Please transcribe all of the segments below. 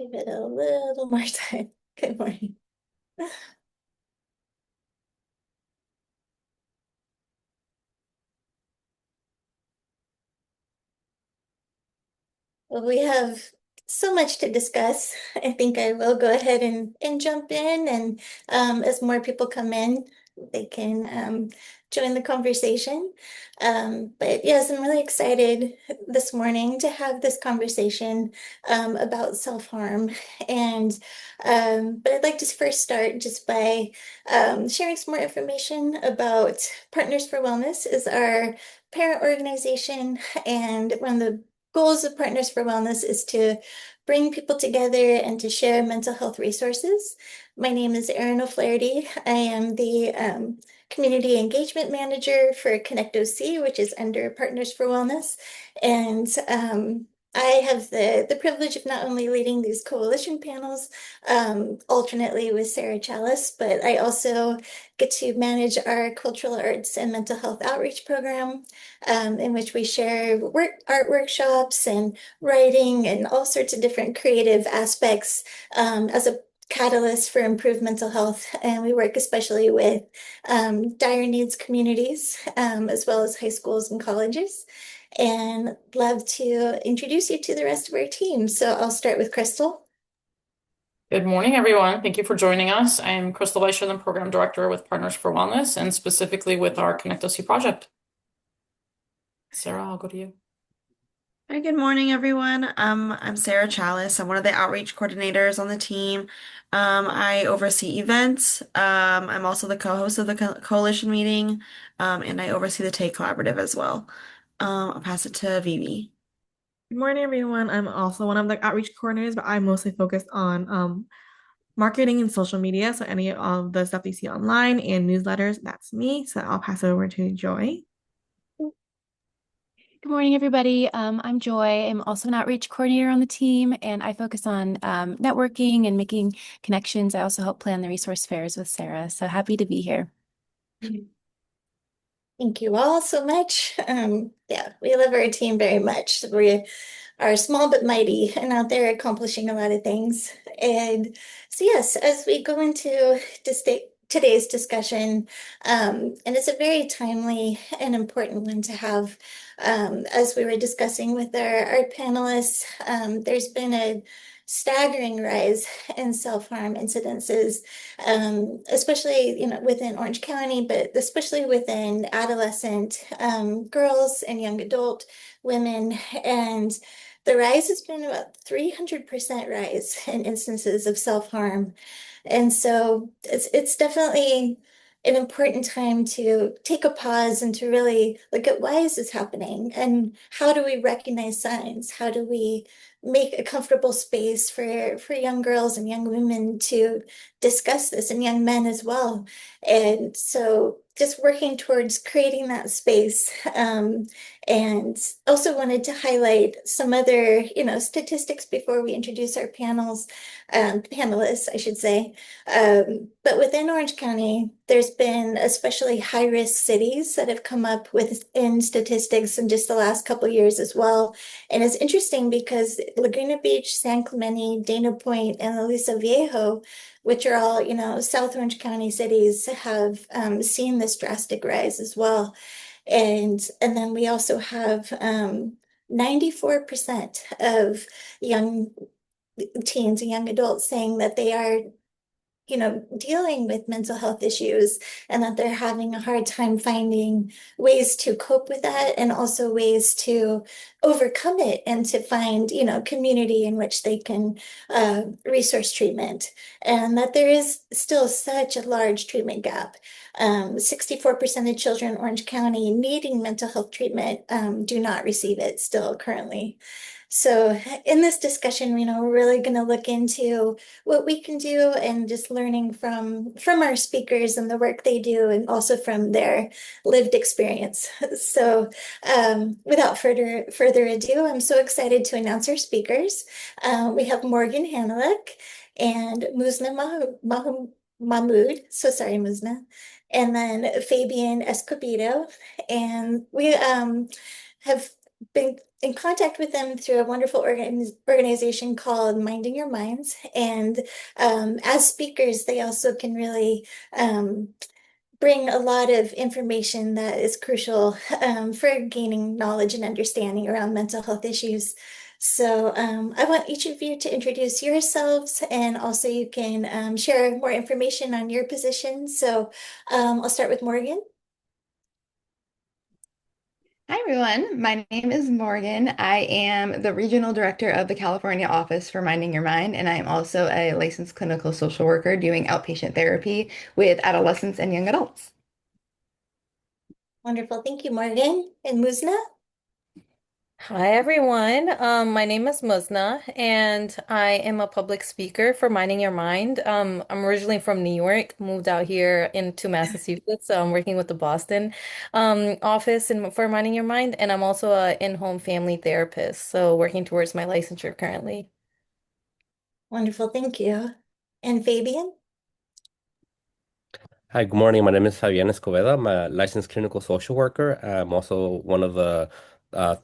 Give it a little more time. Good morning. Well, we have so much to discuss. I think I will go ahead and jump in, and as more people come in, they can join the conversation. But yes, I'm really excited this morning to have this conversation about self-harm. And but I'd like to first start just by sharing some more information about Partners for Wellness is our parent organization, and one of the goals of Partners for Wellness is to bring people together and to share mental health resources. My name is Erin O'Flaherty. I am the Community Engagement Manager for Connect OC, which is under Partners for Wellness. And I have the privilege of not only leading these coalition panels alternately with Sarah Chalice, but I also get to manage our cultural arts and mental health outreach program, in which we share art workshops and writing and all sorts of different creative aspects as a catalyst for improved mental health. And we work especially with dire needs communities, as well as high schools and colleges. And love to introduce you to the rest of our team. So I'll start with Crystal. Good morning, everyone. Thank you for joining us. I am Crystal Weischer, the Program Director with Partners for Wellness, and specifically with our Connect OC project. Sarah, I'll go to you. Hi, good morning, everyone. I'm Sarah Chalice. I'm one of the outreach coordinators on the team. I oversee events. I'm also the co-host of the coalition meeting, and I oversee the TAY collaborative as well. I'll pass it to Vivi. Good morning, everyone. I'm also one of the outreach coordinators, but I'm mostly focused on marketing and social media. So any of the stuff you see online and newsletters, that's me. So I'll pass it over to Joy. Good morning, everybody. I'm Joy. I'm also an outreach coordinator on the team, and I focus on networking and making connections. I also help plan the resource fairs with Sarah. So happy to be here. Thank you all so much. Yeah, we love our team very much. We are small but mighty and out there accomplishing a lot of things. And so, yes, as we go into today's discussion, and it's a very timely and important one to have, as we were discussing with our panelists, there's been a staggering rise in self-harm incidences, especially within Orange County, but especially within adolescent girls and young adult women. And the rise has been about 300% rise in instances of self-harm. And so it's definitely an important time to take a pause and to really look at why is this happening and how do we recognize signs? How do we make a comfortable space for young girls and young women to discuss this, and young men as well? And so just working towards creating that space. And also wanted to highlight some other, statistics before we introduce our panelists, I should say. But within Orange County, there's been especially high-risk cities that have come up within statistics in just the last couple of years as well. And it's interesting because Laguna Beach, San Clemente, Dana Point, and Aliso Viejo, which are all, South Orange County cities, have seen this drastic rise as well. And then we also have 94% of young teens and young adults saying that they are dealing with mental health issues and that they're having a hard time finding ways to cope with that and also ways to overcome it and to find, community in which they can resource treatment. And that there is still such a large treatment gap. 64% of children in Orange County needing mental health treatment do not receive it still currently. So in this discussion, we're really going to look into what we can do and just learning from our speakers and the work they do and also from their lived experience. So without further ado, I'm so excited to announce our speakers. We have Morgan Hannaleck and Muzna Mahmood. So sorry, Muzna. And then Fabian Escobido. And we have been in contact with them through a wonderful organization called Minding Your Minds. And as speakers, they also can really bring a lot of information that is crucial for gaining knowledge and understanding around mental health issues. So I want each of you to introduce yourselves, and also you can share more information on your position. So I'll start with Morgan. Hi, everyone. My name is Morgan. I am the Regional Director of the California Office for Minding Your Mind, and I am also a licensed clinical social worker doing outpatient therapy with adolescents and young adults. Wonderful. Thank you, Morgan. And Muzna? Hi everyone. My name is Muzna and I am a public speaker for Minding Your Mind. I'm originally from New York, moved out here into Massachusetts, so I'm working with the Boston office for Minding Your Mind, and I'm also a in-home family therapist, so working towards my licensure currently. Wonderful. Thank you. And Fabian? Hi, good morning. My name is Fabian Escobido. I'm a licensed clinical social worker. I'm also one of the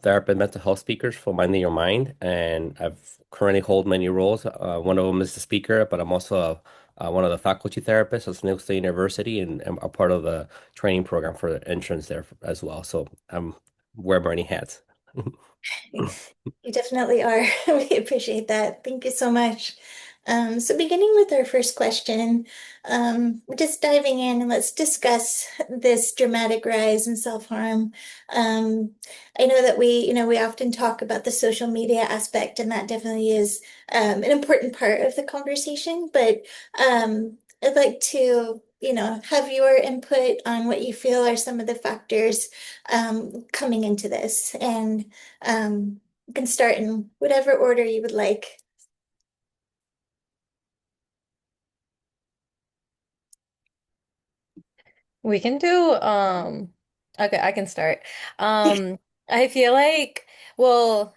therapist mental health speakers for Minding Your Mind, and I've currently hold many roles. One of them is the speaker, but I'm also one of the faculty therapists at New State University, and I'm a part of the training program for the interns there as well. So I'm wear many hats. You definitely are. We appreciate that. Thank you so much. So beginning with our first question, we're just diving in and let's discuss this dramatic rise in self-harm. I know that we often talk about the social media aspect, and that definitely is an important part of the conversation, but I'd like to, have your input on what you feel are some of the factors coming into this. And you can start in whatever order you would like. We can do okay, I can start. I feel like, well,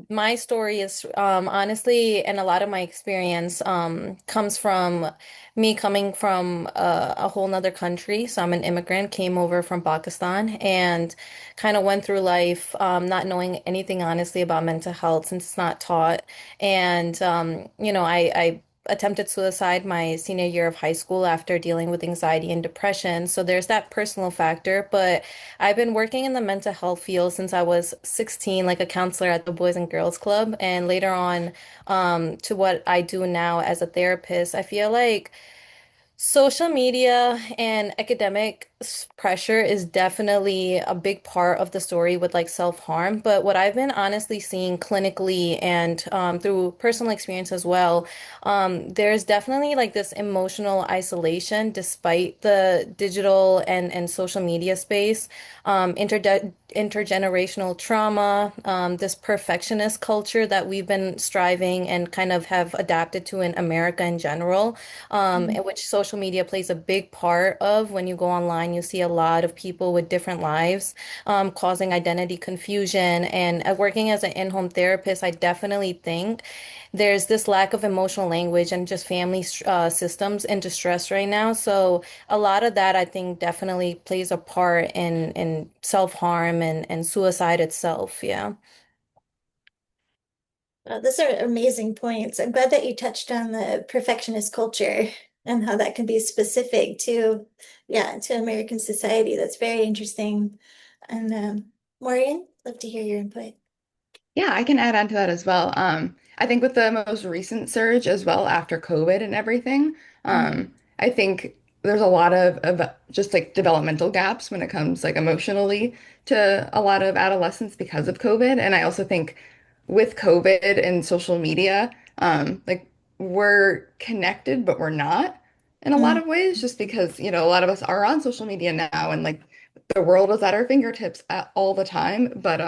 my story is honestly, and a lot of my experience comes from me coming from a whole nother country. So I'm an immigrant, came over from Pakistan, and kind of went through life not knowing anything honestly about mental health since it's not taught. And I attempted suicide my senior year of high school after dealing with anxiety and depression. So there's that personal factor, but I've been working in the mental health field since I was 16, like a counselor at the Boys and Girls Club, and later on, to what I do now as a therapist. I feel like social media and academic pressure is definitely a big part of the story with like self-harm. But what I've been honestly seeing clinically and through personal experience as well, there's definitely like this emotional isolation despite the digital and social media space, intergenerational trauma, this perfectionist culture that we've been striving and kind of have adapted to in America in general, in which social media plays a big part of. When you go online, you see a lot of people with different lives, causing identity confusion. And working as an in-home therapist, I definitely think there's this lack of emotional language and just family systems in distress right now. So a lot of that, I think, definitely plays a part in self-harm and suicide itself. Yeah. Those are amazing points. I'm glad that you touched on the perfectionist culture and how that can be specific to, yeah, to American society. That's very interesting. And Maureen, love to hear your input. Yeah, I can add on to that as well. I think with the most recent surge as well after COVID and everything, I think there's a lot of just like developmental gaps when it comes like emotionally to a lot of adolescents because of COVID. And I also think with COVID and social media, like we're connected, but we're not in a lot Mm, of ways, just because, a lot of us are on social media now and like the world is at our fingertips all the time. But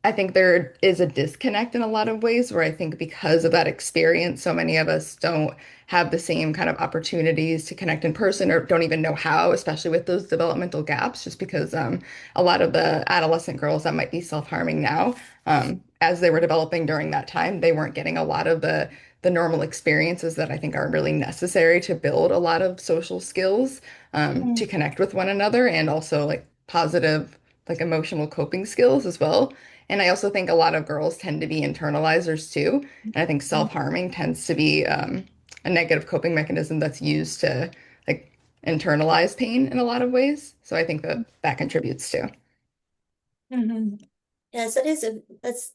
I think there is a disconnect in a lot of ways where I think because of that experience, so many of us don't have the same kind of opportunities to connect in person or don't even know how, especially with those developmental gaps, just because a lot of the adolescent girls that might be self-harming now, as they were developing during that time, they weren't getting a lot of the normal experiences that I think are really necessary to build a lot of social skills, to mm, connect with one another and also like positive like emotional coping skills as well. And I also think a lot of girls tend to be internalizers too. And I think self-harming tends to be a negative coping mechanism that's used to like internalize pain in a lot of ways. So I think that that contributes too. Mhm. Yes, that's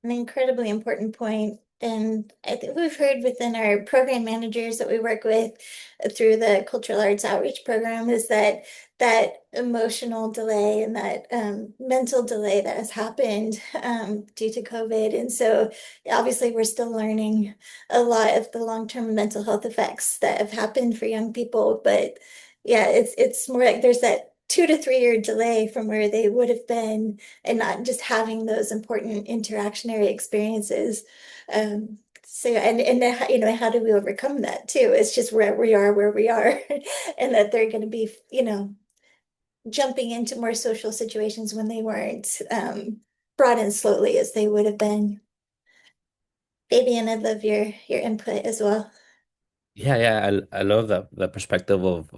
an incredibly important point. And I think we've heard within our program managers that we work with through the cultural arts outreach program is that that emotional delay and that mental delay that has happened due to COVID. And so obviously we're still learning a lot of the long-term mental health effects that have happened for young people. But yeah, it's more like there's that 2 to 3 year delay from where they would have been and not just having those important interactionary experiences. So and then, how do we overcome that too? It's just where we are, and that they're going to be, jumping into more social situations when they weren't brought in slowly as they would have been. Fabian, I'd love your input as well. Yeah, yeah, I love the perspective of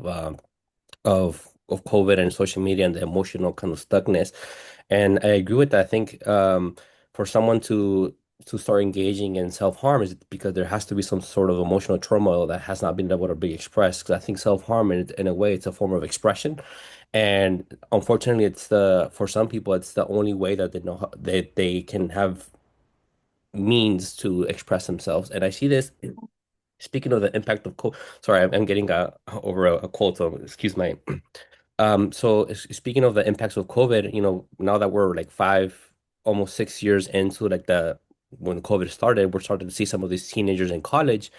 COVID and social media and the emotional kind of stuckness. And I agree with that. I think for someone to start engaging in self-harm is because there has to be some sort of emotional turmoil that has not been able to be expressed. Because I think self-harm in a way it's a form of expression. And unfortunately it's for some people it's the only way that they know they can have means to express themselves. And I see this. Speaking of the impact of cold, sorry, I'm getting over a cold, so excuse my. So speaking of the impacts of COVID, now that we're like 5, almost 6 years into like when COVID started, we're starting to see some of these teenagers in college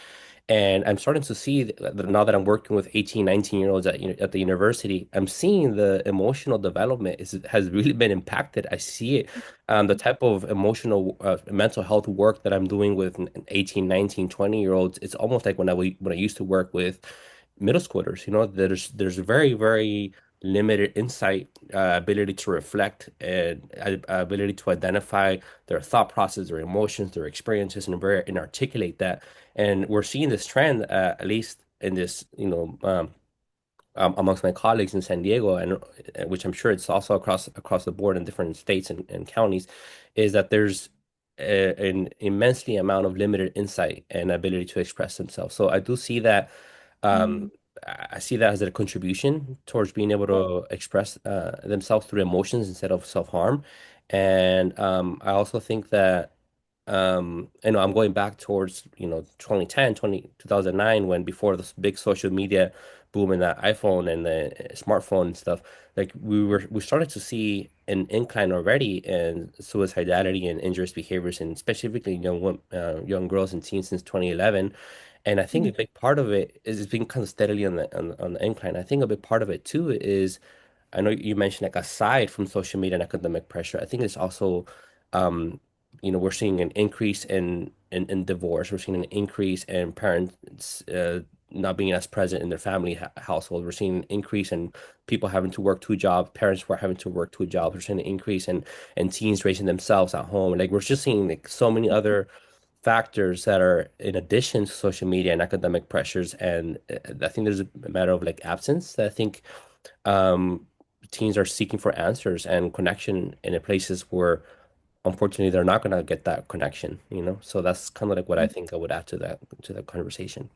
and I'm starting to see that now that I'm working with 18, 19-year-olds at the university, I'm seeing the emotional development has really been impacted. I see it. The type of emotional, mental health work that I'm doing with 18, 19, 20-year-olds, it's almost like when I used to work with middle schoolers, there's very, very limited insight, ability to reflect, and ability to identify their thought process, their emotions, their experiences, and articulate that. And we're seeing this trend, at least in this, amongst my colleagues in San Diego, and which I'm sure it's also across the board in different states and counties, is that there's an immensely amount of limited insight and ability to express themselves. So I do see that. Um, I see that as a contribution towards being able to express themselves through emotions instead of self-harm. And I also think that I'm going back towards 2010 2009 when before this big social media boom and the iPhone and the smartphone and stuff, like we started to see an incline already in suicidality and injurious behaviors and specifically young girls and teens since 2011. And I think a big part of it is it's been kind of steadily on the incline. I think a big part of it too is I know you mentioned like aside from social media and academic pressure, I think it's also um, we're seeing an increase in divorce. We're seeing an increase in parents not being as present in their family household. We're seeing an increase in people having to work 2 jobs, parents who are having to work 2 jobs. We're seeing an increase in teens raising themselves at home. Like we're just seeing like so many other factors that are in addition to social media and academic pressures. And I think there's a matter of like absence that I think um, teens are seeking for answers and connection in places where unfortunately they're not going to get that connection. So that's kind of like what I think I would add to that conversation.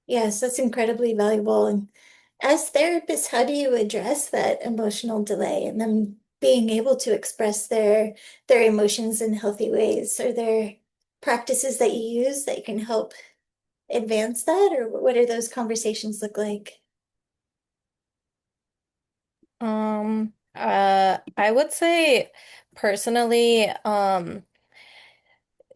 Yes, that's incredibly valuable. And as therapists, how do you address that emotional delay and them being able to express their emotions in healthy ways? Are there practices that you use that can help advance that, or what do those conversations look like? I would say personally,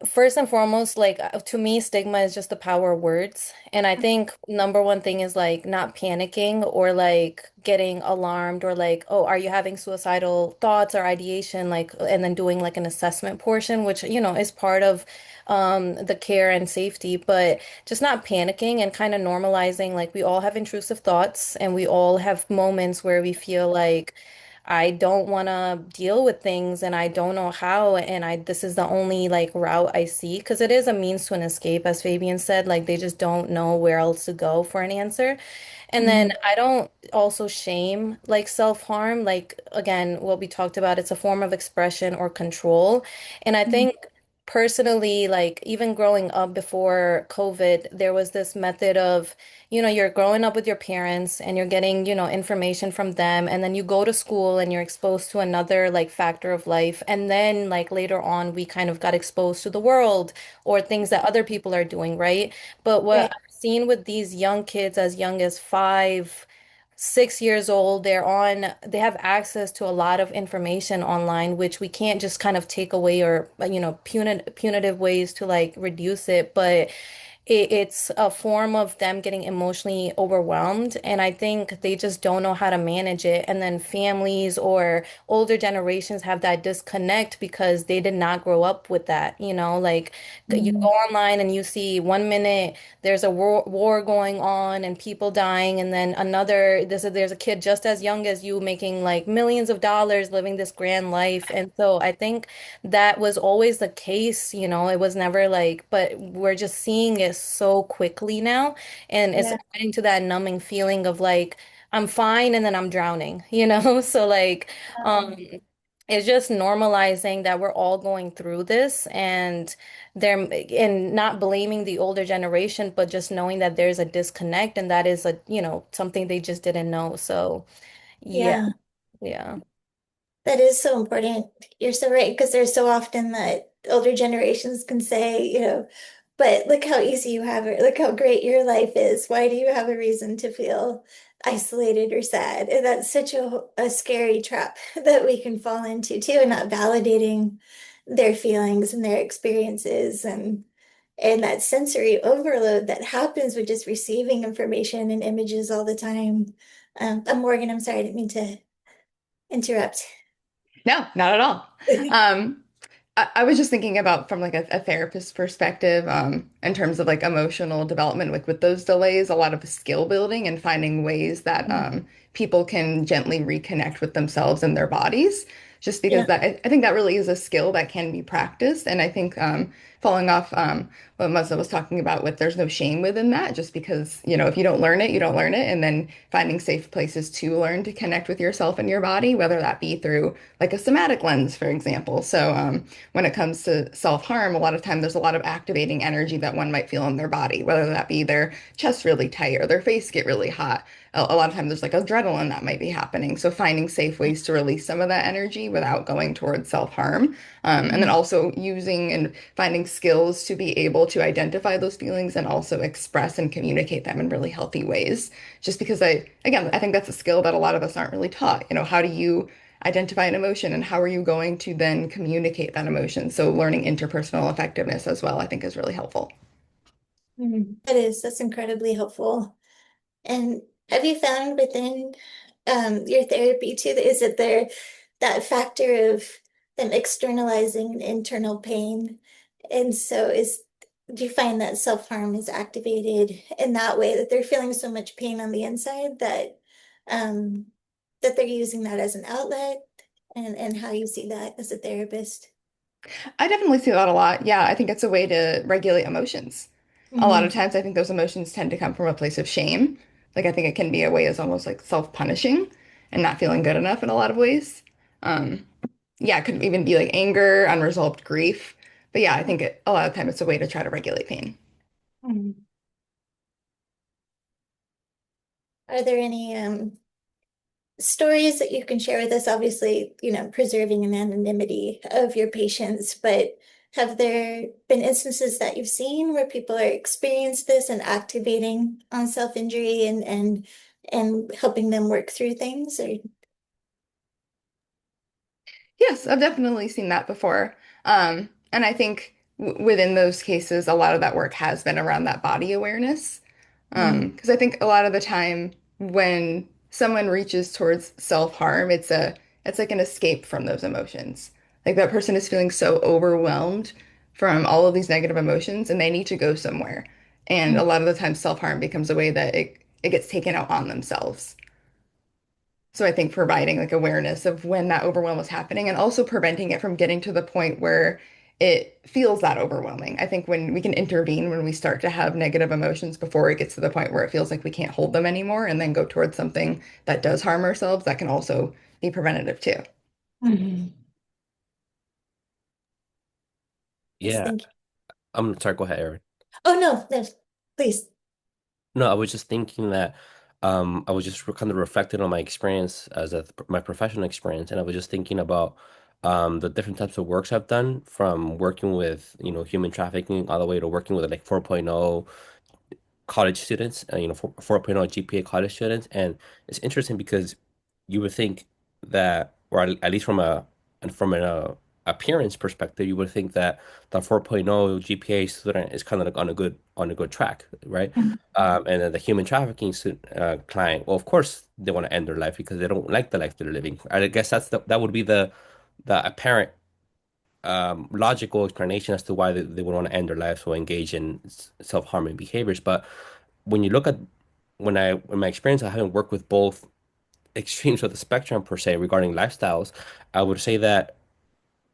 first and foremost, like to me, stigma is just the power of words. And I think number one thing is like not panicking or like getting alarmed or like, oh, are you having suicidal thoughts or ideation? Like, and then doing like an assessment portion, which, is part of the care and safety, but just not panicking and kind of normalizing like we all have intrusive thoughts and we all have moments where we feel like I don't want to deal with things and I don't know how, and I this is the only like route I see because it is a means to an escape, as Fabian said, like they just don't know where else to go for an answer. And then Mhm. I don't also shame like self-harm. Like again, what we talked about, it's a form of expression or control. And I Mhm. think personally, like even growing up before COVID, there was this method of, you're growing up with your parents and you're getting, information from them. And then you go to school and you're exposed to another like factor of life. And then like later on, we kind of got exposed to the world or things that other people are doing, right? But what Right. I've seen with these young kids as young as 5, 6 years old, they have access to a lot of information online, which we can't just kind of take away or, punitive ways to like reduce it. But it's a form of them getting emotionally overwhelmed. And I think they just don't know how to manage it. And then families or older generations have that disconnect because they did not grow up with that. Like you go Mhm. online and you see 1 minute there's a war going on and people dying, and then there's a kid just as young as you making like millions of dollars living this grand life. And so I think that was always the case, it was never like, but we're just seeing it so quickly now. And it's Yeah. getting to that numbing feeling of like, I'm fine and then I'm drowning, So like, um, it's just normalizing that we're all going through this and not blaming the older generation, but just knowing that there's a disconnect and that is something they just didn't know. So yeah, Yeah. yeah. That is so important. You're so right, because there's so often that older generations can say, but look how easy you have it. Look how great your life is. Why do you have a reason to feel isolated or sad? And that's such a scary trap that we can fall into too, and not validating their feelings and their experiences and that sensory overload that happens with just receiving information and images all the time. Morgan, I'm sorry, I didn't mean to interrupt. No, not at all. Um, I was just thinking about from like a therapist perspective, in terms of like emotional development with those delays, a lot of skill building and finding ways that people can gently reconnect with themselves and their bodies. Just because Yeah. that I think that really is a skill that can be practiced. And I think following off what Muzna was talking about with there's no shame within that, just because, if you don't learn it, you don't learn it. And then finding safe places to learn to connect with yourself and your body, whether that be through like a somatic lens, for example. So when it comes to self-harm, a lot of time there's a lot of activating energy that one might feel in their body, whether that be their chest really tight or their face get really hot. A lot of times there's like adrenaline that might be happening. So finding safe ways to release some of that energy without going towards self-harm. And then also using and finding skills to be able to identify those feelings and also express and communicate them in really healthy ways. Just because again, I think that's a skill that a lot of us aren't really taught. How do you identify an emotion and how are you going to then communicate that emotion? So learning interpersonal effectiveness as well, I think is really helpful. That's incredibly helpful. And have you found within your therapy too, is it there that factor of them externalizing internal pain? And so do you find that self-harm is activated in that way, that they're feeling so much pain on the inside um that they're using that as an outlet, and how you see that as a therapist? I definitely see that a lot. Yeah, I think it's a way to regulate emotions. A lot of Mhm. times I think those emotions tend to come from a place of shame. Like I think it can be a way as almost like self-punishing and not feeling good enough in a lot of ways. Um, yeah, it could even be like anger, unresolved grief. But yeah, I think a lot of time it's a way to try to regulate pain. Mhm. Are there any stories that you can share with us? Obviously, preserving an anonymity of your patients, but have there been instances that you've seen where people are experiencing this and activating on self-injury and helping them work through things? Or Yes, I've definitely seen that before. And I think w within those cases, a lot of that work has been around that body awareness. Mm, Because I think a lot of the time when someone reaches towards self-harm, it's like an escape from those emotions. Like that person is feeling so overwhelmed from all of these negative emotions and they need to go somewhere. And mm, a lot of the time self-harm becomes a way that it gets taken out on themselves. So I think providing like awareness of when that overwhelm is happening and also preventing it from getting to the point where it feels that overwhelming. I think when we can intervene when we start to have negative emotions before it gets to the point where it feels like we can't hold them anymore and then go towards something that does harm ourselves, that can also be preventative too. Mhm. Yes, Yeah, thank you. I'm sorry, go ahead, Erin. Oh, no, no, please. No, I was just thinking that I was just kind of reflecting on my experience as my professional experience, and I was just thinking about the different types of works I've done from working with, human trafficking all the way to working with like 4.0 college students, 4.0 GPA college students. And it's interesting because you would think that, or at least from an appearance perspective, you would think that the 4.0 GPA student is kind of like on a good track, right? Mhm. And then the human trafficking client, well, of course they want to end their life because they don't like the life they're living. I guess that would be the apparent logical explanation as to why they would want to end their lives or engage in self-harming behaviors. But when you look at in my experience, I haven't worked with both extremes of the spectrum per se regarding lifestyles. I would say that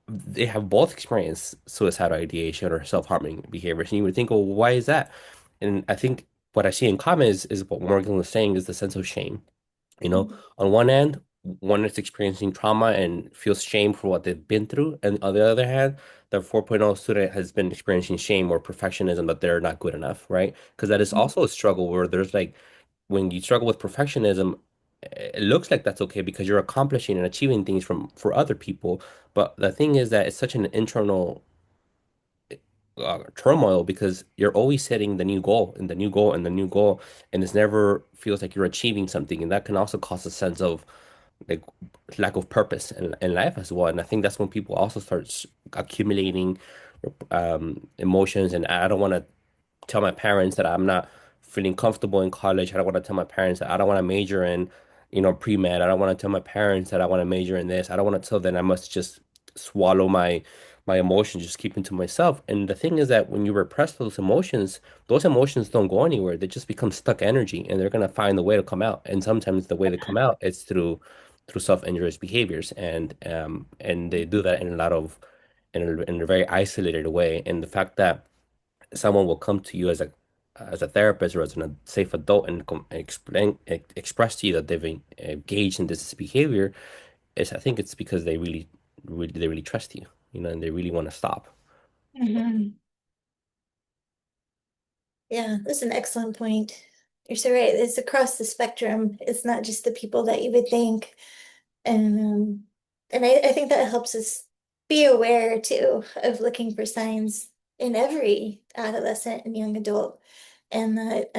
they have both experienced suicidal ideation or self-harming behaviors. And you would think, well, why is that? And I think what I see in common is what Morgan was saying is the sense of shame. You know, on one end, one is experiencing trauma and feels shame for what they've been through. And on the other hand, the 4.0 student has been experiencing shame or perfectionism that they're not good enough, right? Because that is also a struggle where there's like, when you struggle with perfectionism, it looks like that's okay because you're accomplishing and achieving things for other people. But the thing is that it's such an internal turmoil because you're always setting the new goal and the new goal and the new goal, and it's never feels like you're achieving something, and that can also cause a sense of like lack of purpose in life as well. And I think that's when people also start accumulating emotions. And I don't want to tell my parents that I'm not feeling comfortable in college. I don't want to tell my parents that I don't want to major in, pre-med. I don't want to tell my parents that I want to major in this. I don't want to tell them I must just swallow my emotions, just keep them to myself. And the thing is that when you repress those emotions don't go anywhere. They just become stuck energy and they're gonna find a way to come out. And sometimes the way to come out is through self-injurious behaviors. And they do that in a lot of in a very isolated way. And the fact that someone will come to you as a therapist or as a safe adult and express to you that they've engaged in this behavior is, I think it's because they really trust you, and they really want to stop. Mhm. Yeah, that's an excellent point. You're so right. It's across the spectrum. It's not just the people that you would think. And I think that helps us be aware too of looking for signs in every adolescent and young adult. And that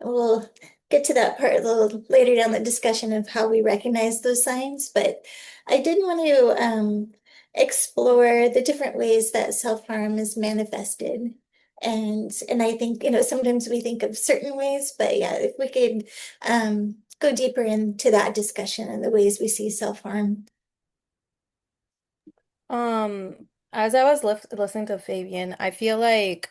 we'll get to that part a little later down the discussion of how we recognize those signs. But I did want to explore the different ways that self-harm is manifested. And I think, sometimes we think of certain ways, but yeah, if we could go deeper into that discussion and the ways we see self-harm. As I was listening to Fabian, I feel like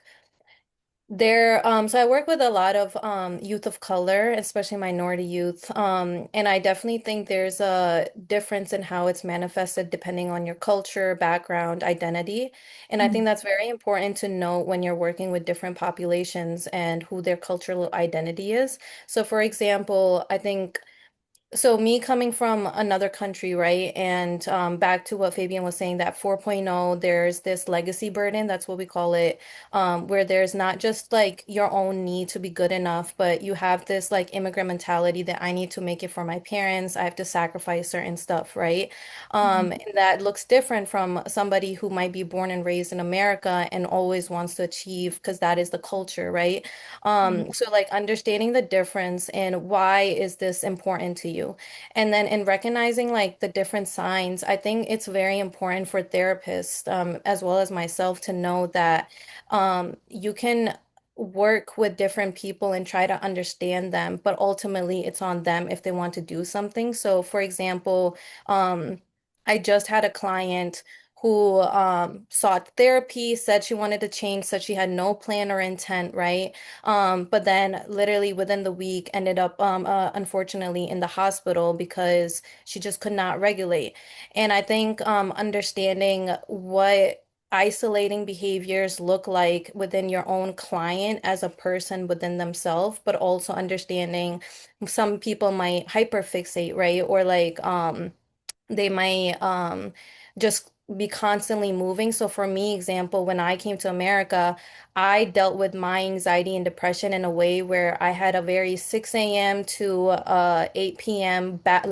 so I work with a lot of youth of color, especially minority youth. And I definitely think there's a difference in how it's manifested depending on your culture, background, identity. And I think that's very important to note when you're working with different populations and who their cultural identity is. So for example, I think so me coming from another country, right? And back to what Fabian was saying, that 4.0, there's this legacy burden, that's what we call it, where there's not just like your own need to be good enough, but you have this like immigrant mentality that I need to make it for my parents, I have to sacrifice certain stuff, right? And that looks different from somebody who might be born and raised in America and always wants to achieve because that is the culture, right? So like understanding the difference and why is this important to you? And then in recognizing like the different signs, I think it's very important for therapists, as well as myself to know that you can work with different people and try to understand them, but ultimately it's on them if they want to do something. So for example, I just had a client who sought therapy, said she wanted to change, said she had no plan or intent, right? But then literally within the week ended up unfortunately in the hospital because she just could not regulate. And I think understanding what isolating behaviors look like within your own client as a person within themselves, but also understanding some people might hyperfixate, right? Or like they might just be constantly moving. So for me, example, when I came to America, I dealt with my anxiety and depression in a way where I had a very 6 a.m. to 8 p.m. back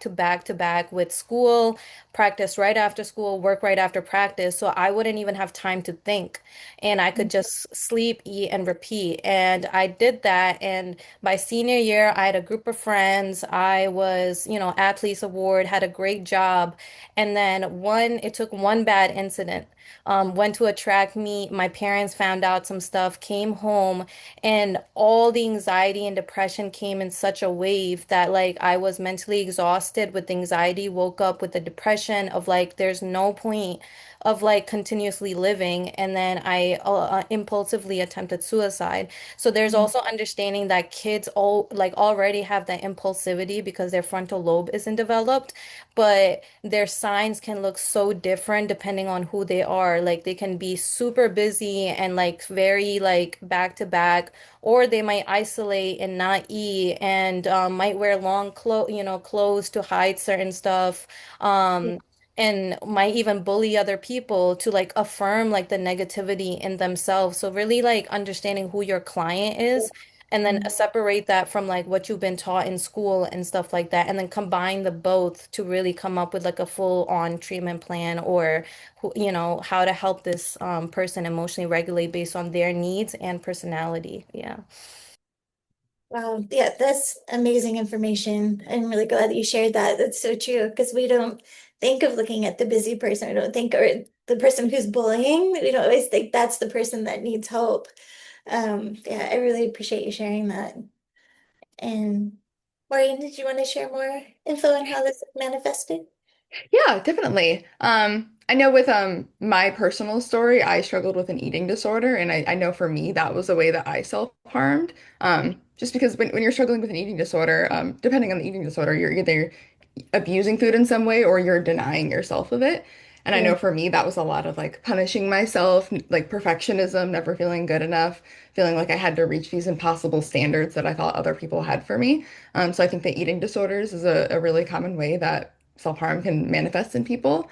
to back to back with school, practice right after school, work right after practice. So I wouldn't even have time to think. And I could just sleep, eat, and repeat. And I did that. And by senior year, I had a group of friends. I was, athletes award, had a great job. And then it took one bad incident. Went to a track meet. My parents found out some stuff, came home, and all the anxiety and depression came in such a wave that like I was mentally exhausted with anxiety, woke up with the depression of like there's no point of like continuously living. And then I impulsively attempted suicide. So there's also understanding that kids all like already have that impulsivity because their frontal lobe isn't developed, but their signs can look so different depending on who they are. Like they can be super busy and like very like back to back, or they might isolate and not eat and might wear long clothes to hide certain stuff. And might even bully other people to like affirm like the negativity in themselves. So really like understanding who your client is and then separate that from like what you've been taught in school and stuff like that, and then combine the both to really come up with like a full-on treatment plan or how to help this person emotionally regulate based on their needs and personality. Yeah. Wow, yeah, that's amazing information. I'm really glad that you shared that. That's so true because we don't think of looking at the busy person. We don't think, or the person who's bullying. We don't always think that's the person that needs help. Yeah, I really appreciate you sharing that. And Maureen, did you want to share more info on how this is manifested? Yeah, definitely. I know with my personal story, I struggled with an eating disorder, and I know for me that was a way that I self-harmed. Just because when you're struggling with an eating disorder, depending on the eating disorder, you're either abusing food in some way or you're denying yourself of it. And I Yeah. know for me that was a lot of like punishing myself, like perfectionism, never feeling good enough, feeling like I had to reach these impossible standards that I thought other people had for me. So I think that eating disorders is a really common way that self-harm can manifest in people.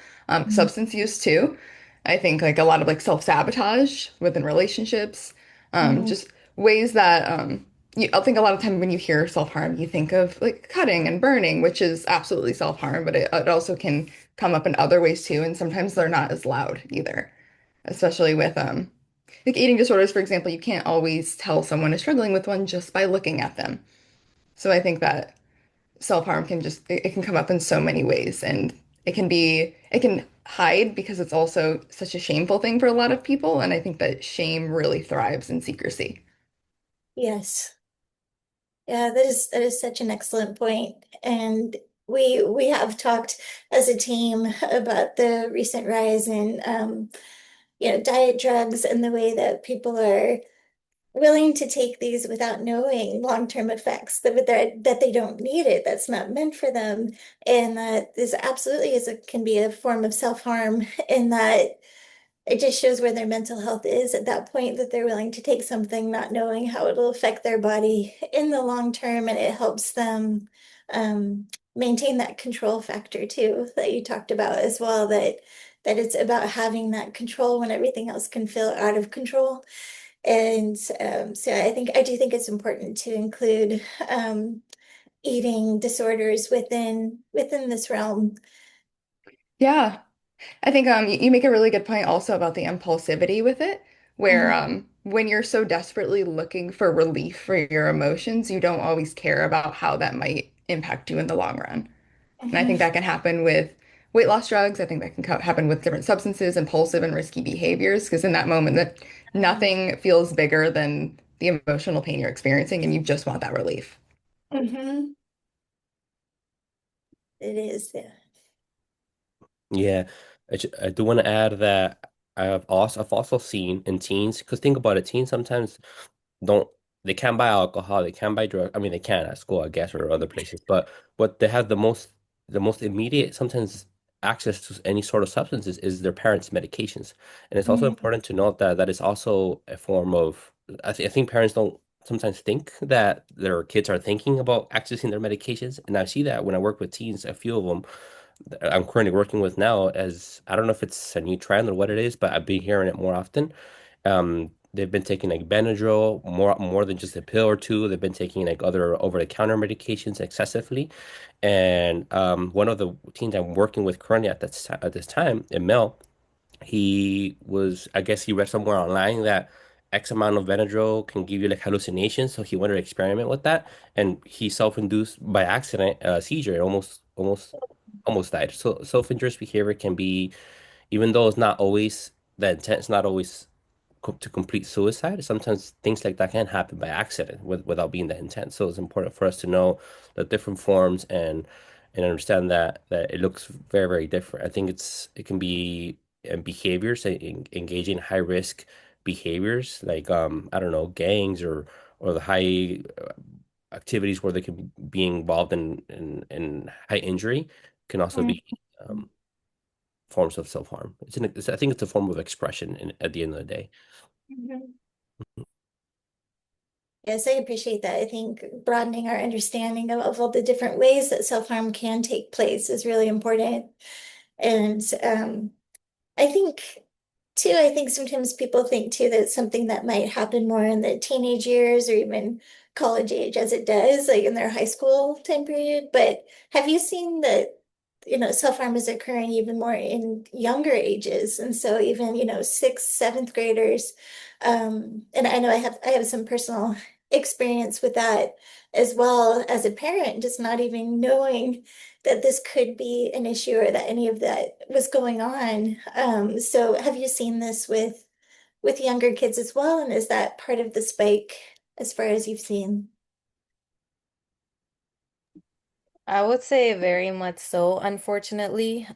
Substance use too. I think like a lot of like self-sabotage within relationships, Mhm. just ways that I think a lot of time when you hear self-harm, you think of like cutting and burning, which is absolutely self-harm, but it also can come up in other ways too, and sometimes they're not as loud either, especially with like eating disorders, for example, you can't always tell someone is struggling with one just by looking at them. So I think that self-harm can it can come up in so many ways, and it can hide because it's also such a shameful thing for a lot of people, and I think that shame really thrives in secrecy. Yes. Yeah, that is such an excellent point. And we have talked as a team about the recent rise in diet drugs and the way that people are willing to take these without knowing long-term effects, that they don't need it, that's not meant for them. And that this absolutely can be a form of self-harm, and that it just shows where their mental health is at that point, that they're willing to take something not knowing how it'll affect their body in the long term, and it helps them maintain that control factor too that you talked about as well, that it's about having that control when everything else can feel out of control. And so I do think it's important to include eating disorders within this realm. Yeah. I think you make a really good point also about the impulsivity with it, where Mhm. when you're so desperately looking for relief for your emotions, you don't always care about how that might impact you in the long run. And I think Mhm. that can happen with weight loss drugs. I think that can happen with different substances, impulsive and risky behaviors, because in that moment that nothing feels bigger than the emotional pain you're experiencing and you just want that relief. Mhm. It is, yeah. Yeah. I do want to add that I've also seen in teens, because think about it, teens sometimes don't they can't buy alcohol, they can't buy drugs. I mean, they can at school, I guess, or other places, but what they have the most immediate sometimes access to any sort of substances is their parents' medications. And it's also Mhm. important to note that that is also a form of I think parents don't sometimes think that their kids are thinking about accessing their medications. And I see that when I work with teens, a few of them I'm currently working with now, as I don't know if it's a new trend or what it is, but I've been hearing it more often. They've been taking like Benadryl more than just a pill or two. They've been taking like other over-the-counter medications excessively. And one of the teens I'm working with currently at this time, a male, I guess he read somewhere online that X amount of Benadryl can give you like hallucinations. So he wanted to experiment with that, and he self-induced by accident a seizure. And almost died. So self-injurious behavior can be, even though it's not always the intent, it's not always to complete suicide. Sometimes things like that can happen by accident without being the intent. So it's important for us to know the different forms and understand that it looks very, very different. I think it can be behaviors, engaging in high risk behaviors like I don't know, gangs or the high activities where they can be involved in high injury can also be um, forms of self-harm. I think it's a form of expression at the end of the day. Mhm. Yes, I appreciate that. I think broadening our understanding of all the different ways that self-harm can take place is really important. And I think too, I think sometimes people think too that it's something that might happen more in the teenage years or even college age as it does, like in their high school time period. But have you seen that, self-harm is occurring even more in younger ages? And so even, sixth, seventh graders. And I know I have some personal experience with that as well as a parent, just not even knowing that this could be an issue or that any of that was going on. So have you seen this with younger kids as well? And is that part of the spike as far as you've seen? I would say very much so, unfortunately.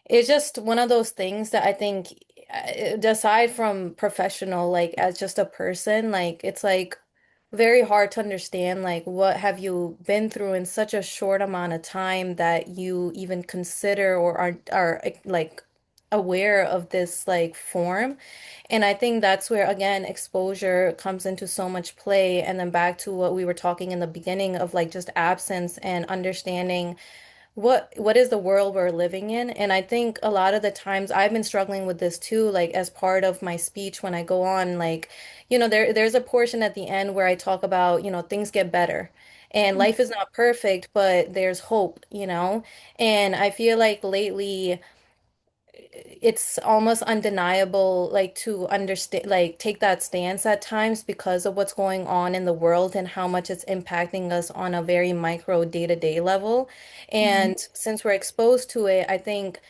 It's just one of those things that I think, aside from professional, like as just a person, like it's like very hard to understand, like what have you been through in such a short amount of time that you even consider or are like aware of this like form. And I think that's where again exposure comes into so much play. And then back to what we were talking in the beginning of like just absence and understanding what is the world we're living in? And I think a lot of the times I've been struggling with this too, like as part of my speech when I go on, like, there's a portion at the end where I talk about, things get better. And life is not perfect, but there's hope, And I feel like lately it's almost undeniable, like to understand, like take that stance at times because of what's going on in the world and how much it's impacting us on a very micro day-to-day level. Mhm. And since we're exposed to it, I think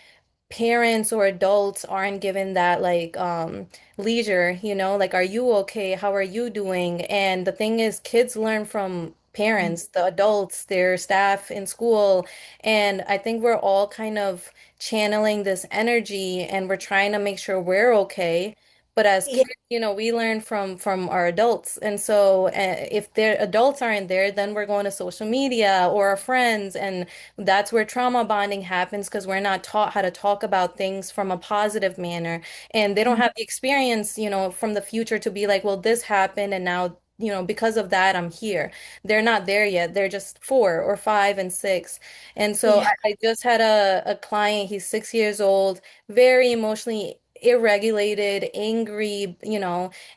parents or adults aren't given that like leisure, like are you okay? How are you doing? And the thing is kids learn from parents, the adults, their staff in school, and I think we're all kind of channeling this energy and we're trying to make sure we're okay. But as Yeah. kids, we learn from our adults. And so if their adults aren't there, then we're going to social media or our friends and that's where trauma bonding happens because we're not taught how to talk about things from a positive manner. And they don't have the experience, from the future to be like, well, this happened and now, because of that, I'm here. They're not there yet. They're just 4 or 5 and 6. And so Yeah. I just had a client, he's 6 years old, very emotionally irregulated, angry,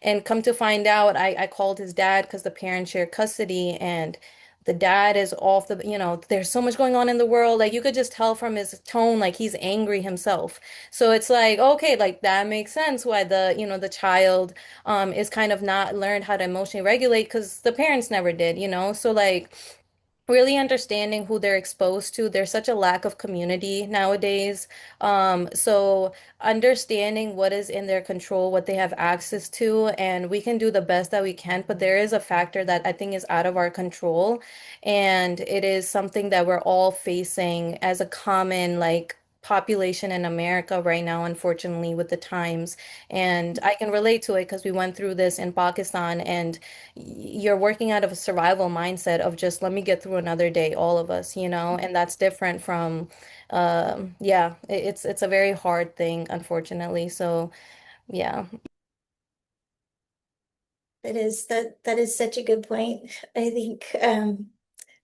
and come to find out, I called his dad because the parents share custody and the dad is off there's so much going on in the world. Like you could just tell from his tone, like he's angry himself. So it's like, okay, like that makes sense why the child is kind of not learned how to emotionally regulate because the parents never did. So like really understanding who they're exposed to. There's such a lack of community nowadays. So understanding what is in their control, what they have access to, and we can do the best that we can, but there is a factor that I think is out of our control, and it is something that we're all facing as a common like population in America right now, unfortunately, with the times. And I can relate to it because we went through this in Pakistan, and you're working out of a survival mindset of just let me get through another day, all of us, and that's different from, yeah, it's a very hard thing, unfortunately. So, yeah. That is such a good point. I think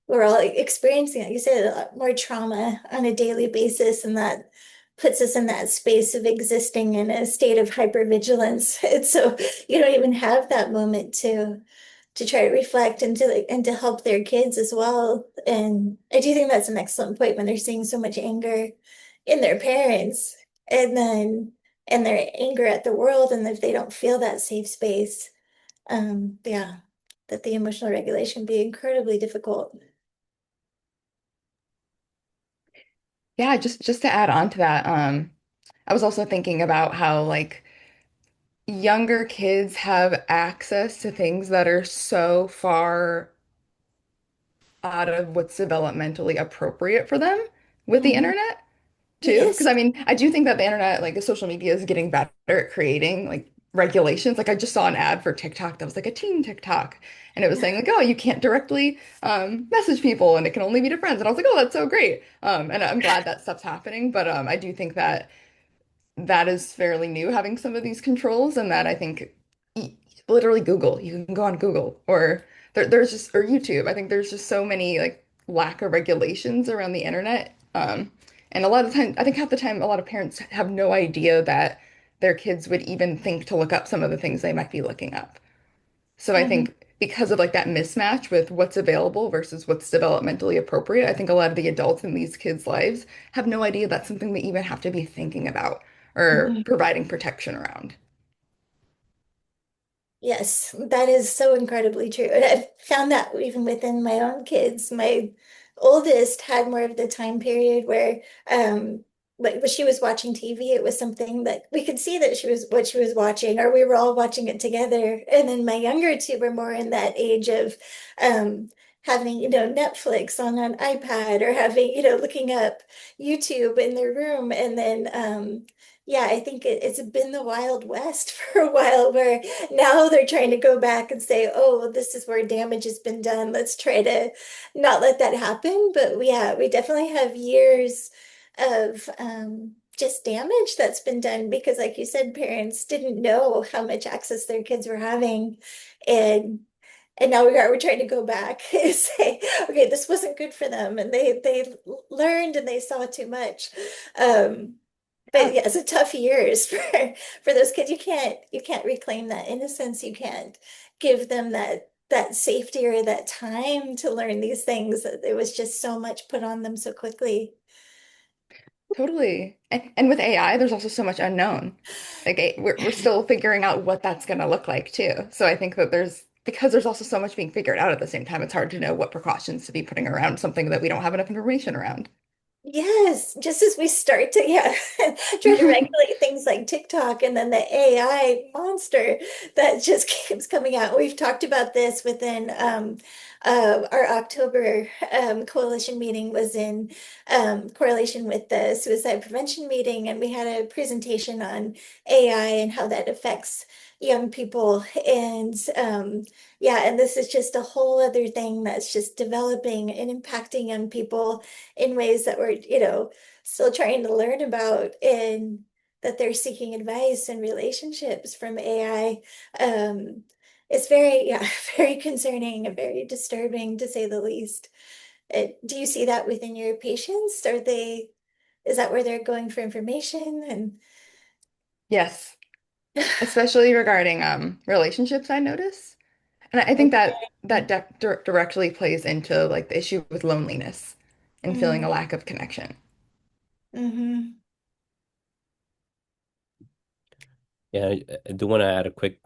we're all experiencing, like you said, a lot more trauma on a daily basis, and that puts us in that space of existing in a state of hypervigilance. And so you don't even have that moment to try to reflect and to help their kids as well. And I do think that's an excellent point when they're seeing so much anger in their parents, and then and their anger at the world, and if they don't feel that safe space, yeah, that the emotional regulation be incredibly difficult. Yeah, just to add on to that, I was also thinking about how like younger kids have access to things that are so far out of what's developmentally appropriate for them with the Mhm. internet too. Because Yes. I mean, I do think that the internet, like the social media, is getting better at creating like regulations. Like I just saw an ad for TikTok that was like a teen TikTok, and it was saying like, oh, you can't directly message people, and it can only be to friends. And I was like, oh, that's so great. And I'm glad that stuff's happening. But I do think that that is fairly new, having some of these controls, and that I think e- literally Google, you can go on Google or there's just or YouTube. I think there's just so many like lack of regulations around the internet. And a lot of time, I think half the time, a lot of parents have no idea that their kids would even think to look up some of the things they might be looking up. So I Mhm. think because of like that mismatch with what's available versus what's developmentally appropriate, I think a lot of the adults in these kids' lives have no idea that's something they even have to be thinking about or Mhm. providing protection around. Yes, that is so incredibly true. And I've found that even within my own kids. My oldest had more of the time period where, like when she was watching TV, it was something that we could see that she was what she was watching, or we were all watching it together. And then my younger two were more in that age of, um, having, Netflix on an iPad, or having, looking up YouTube in their room. And then, yeah, I think it's been the Wild West for a while, where now they're trying to go back and say, oh, well, this is where damage has been done. Let's try to not let that happen. But yeah, we definitely have years of just damage that's been done because, like you said, parents didn't know how much access their kids were having. And now we're trying to go back and say, okay, this wasn't good for them. And they learned and they saw too much. Um, Yeah, but yeah, it's a tough years for those kids. You can't reclaim that innocence. You can't give them that safety or that time to learn these things. It was just so much put on them so quickly. totally. And with AI, there's also so much unknown. Like we're still figuring out what that's going to look like too. So I think that because there's also so much being figured out at the same time, it's hard to know what precautions to be putting around something that we don't have enough information around. Yes, just as we start to, yeah, try to regulate things like TikTok, and then the AI monster that just keeps coming out. We've talked about this within our October coalition meeting was in correlation with the suicide prevention meeting, and we had a presentation on AI and how that affects young people. And yeah, and this is just a whole other thing that's just developing and impacting young people in ways that we're, still trying to learn about, and that they're seeking advice and relationships from AI. It's very, yeah, very concerning and very disturbing to say the least. Do you see that within your patients? Is that where they're going for information? And Yes, especially regarding relationships, I notice. And I think okay. that directly plays into like the issue with loneliness and feeling a Mm, lack of connection. hmm. Yeah, I do want to add a quick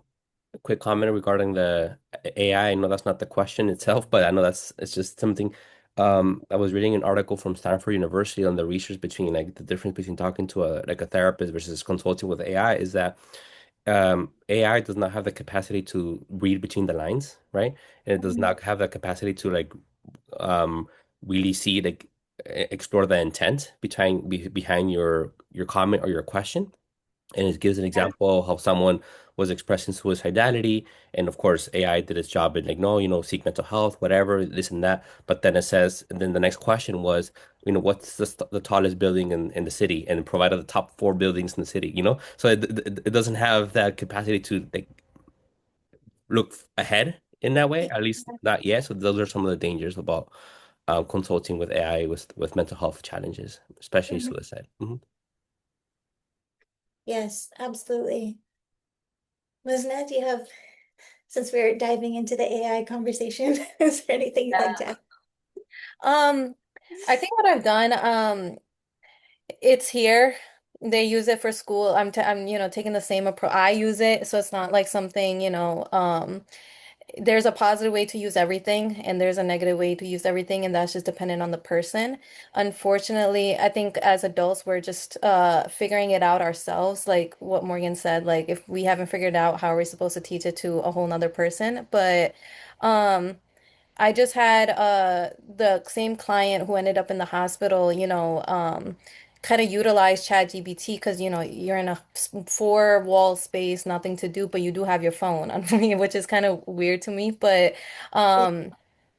comment regarding the AI. I know that's not the question itself, but I know it's just something. I was reading an article from Stanford University on the research between like the difference between talking to a therapist versus consulting with AI is that AI does not have the capacity to read between the lines, right? And it does Mhm. not have the capacity to like um really see like explore the intent behind your comment or your question. And it gives an example of how someone was expressing suicidality. And of course, AI did its job in like, no, seek mental health, whatever, this and that. But then it says, and then the next question was, what's the tallest building in the city? And it provided the top four buildings in the city. So it doesn't have that capacity to like look ahead in that way, at least not yet. So those are some of the dangers about consulting with AI with mental health challenges, especially Mhm. suicide. Mhm. Yes, absolutely. Muzna, do you have, since we're diving into the AI conversation, is there anything you'd like to add? Um, I think what I've done, it's here. They use it for school. I'm, taking the same approach. I use it, so it's not like something, there's a positive way to use everything and there's a negative way to use everything, and that's just dependent on the person. Unfortunately, I think as adults we're just figuring it out ourselves, like what Morgan said, like if we haven't figured out how are we supposed to teach it to a whole nother person. But um I just had the same client who ended up in the hospital, kind of utilize ChatGPT because you're in a four-wall space, nothing to do, but you do have your phone, which is kind of weird to me. But um,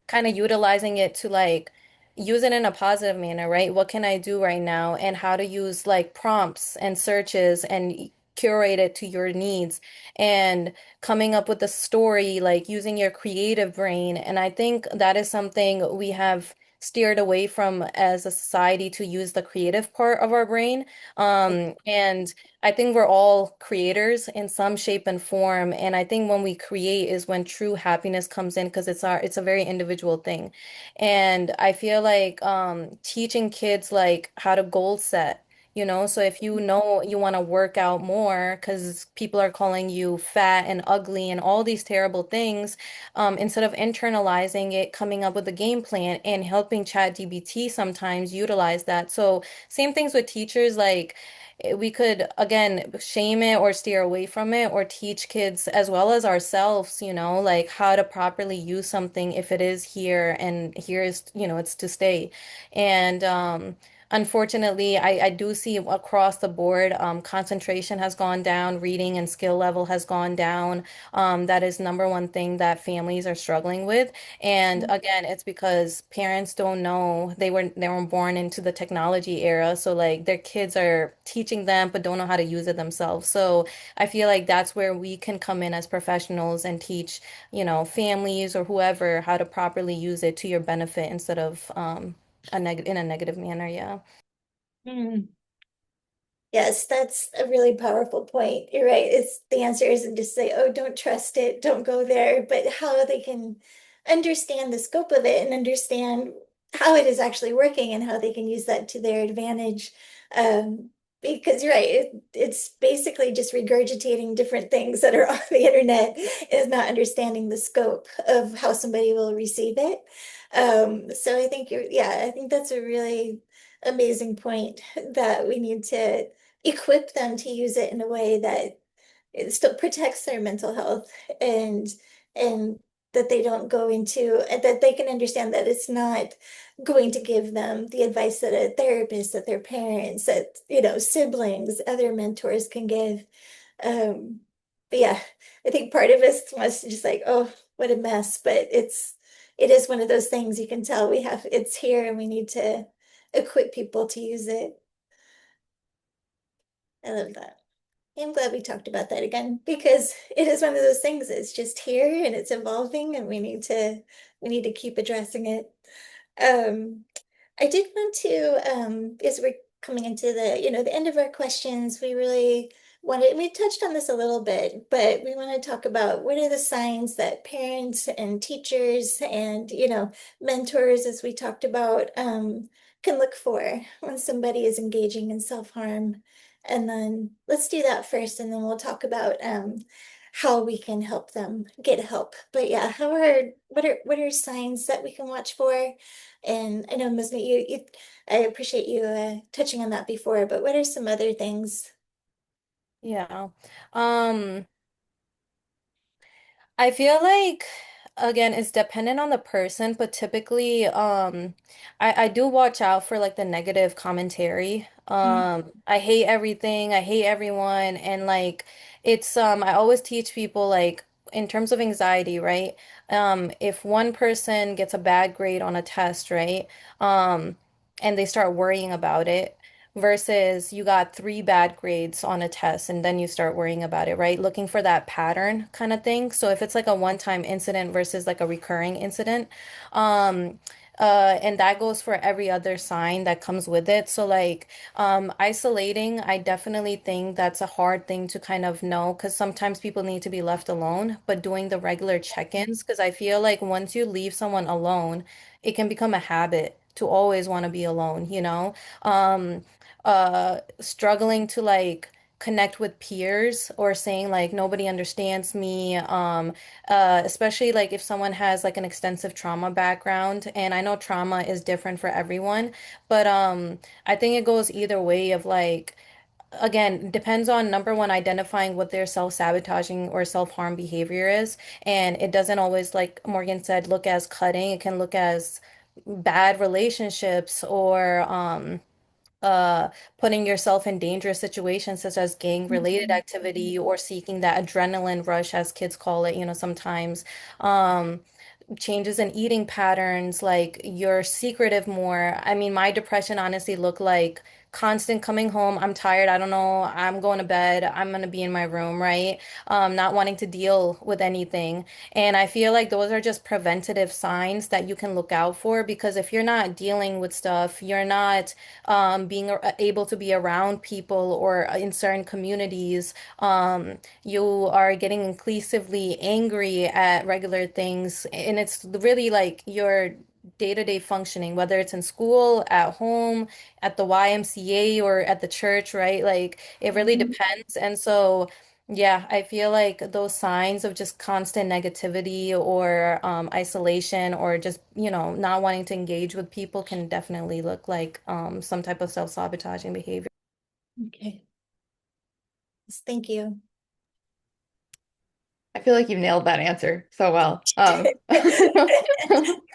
kind of utilizing it to like use it in a positive manner, right? What can I do right now? And how to use like prompts and searches and curate it to your needs and coming up with a story, like using your creative brain. And I think that is something we have steered away from as a society, to use the creative part of our brain. And I think we're all creators in some shape and form. And I think when we create is when true happiness comes in, because it's a very individual thing. And I feel like teaching kids like how to goal set. So if you know you want to work out more because people are calling you fat and ugly and all these terrible things, instead of internalizing it, coming up with a game plan and helping ChatGPT sometimes utilize that. So same things with teachers, like we could again shame it or steer away from it, or teach kids as well as ourselves, like how to properly use something if it is here and here is, it's to stay. And unfortunately, I do see across the board, concentration has gone down, reading and skill level has gone down. That is number one thing that families are struggling with. And again, it's because parents don't know, they were born into the technology era. So like their kids are teaching them but don't know how to use it themselves. So I feel like that's where we can come in as professionals and teach, families or whoever how to properly use it to your benefit instead of in a negative manner. Yeah. Mm. Yes, that's a really powerful point. You're right. It's the answer isn't just say, oh, don't trust it, don't go there, but how they can understand the scope of it and understand how it is actually working and how they can use that to their advantage. Because you're right, it's basically just regurgitating different things that are on the internet, is not understanding the scope of how somebody will receive it. So I think I think that's a really amazing point, that we need to equip them to use it in a way that it still protects their mental health, and that they don't go into, that they can understand that it's not going to give them the advice that a therapist, that their parents, that siblings, other mentors can give. But yeah, I think part of us wants to just like, oh, what a mess, but it is one of those things. You can tell it's here and we need to equip people to use it. I love that. I'm glad we talked about that again, because it is one of those things. It's just here and it's evolving, and we need to keep addressing it. Um, I did want to, as we're coming into the end of our questions, we touched on this a little bit, but we want to talk about what are the signs that parents and teachers and, mentors, as we talked about, can look for when somebody is engaging in self-harm. And then let's do that first, and then we'll talk about how we can help them get help. But yeah, what are signs that we can watch for? And I know, Muzna, I appreciate you touching on that before, but what are some other things? Yeah. Um, I feel like again, it's dependent on the person, but typically, I do watch out for like the negative commentary. Mm, I hate everything, I hate everyone, and like it's I always teach people like in terms of anxiety, right? If one person gets a bad grade on a test, right? Um, and they start worrying about it. Versus you got three bad grades on a test and then you start worrying about it, right? Looking for that pattern kind of thing. So if it's like a one-time incident versus like a recurring incident, um, and that goes for every other sign that comes with it. So like isolating, I definitely think that's a hard thing to kind of know because sometimes people need to be left alone, but doing the regular check-ins, because I feel like once you leave someone alone, it can become a habit to always want to be alone, you know? Um, struggling to like connect with peers or saying like nobody understands me, especially like if someone has like an extensive trauma background, and I know trauma is different for everyone, but I think it goes either way of like again, depends on number one, identifying what their self-sabotaging or self-harm behavior is. And it doesn't always, like Morgan said, look as cutting. It can look as bad relationships or uh, putting yourself in dangerous situations such as gang-related mhm. activity or seeking that adrenaline rush, as kids call it, sometimes. Um, changes in eating patterns, like you're secretive more. I mean, my depression honestly looked like constant coming home. I'm tired. I don't know. I'm going to bed. I'm going to be in my room, right? Not wanting to deal with anything. And I feel like those are just preventative signs that you can look out for because if you're not dealing with stuff, you're not being able to be around people or in certain communities. You are getting increasingly angry at regular things, and it's really like your day-to-day functioning, whether it's in school, at home, at the YMCA, or at the church, right? Like it really Mhm. depends. And so, yeah, I feel like those signs of just constant negativity or isolation or just, not wanting to engage with people can definitely look like some type of self-sabotaging behavior. Okay. Yes, thank you. I feel like you nailed that answer so well. That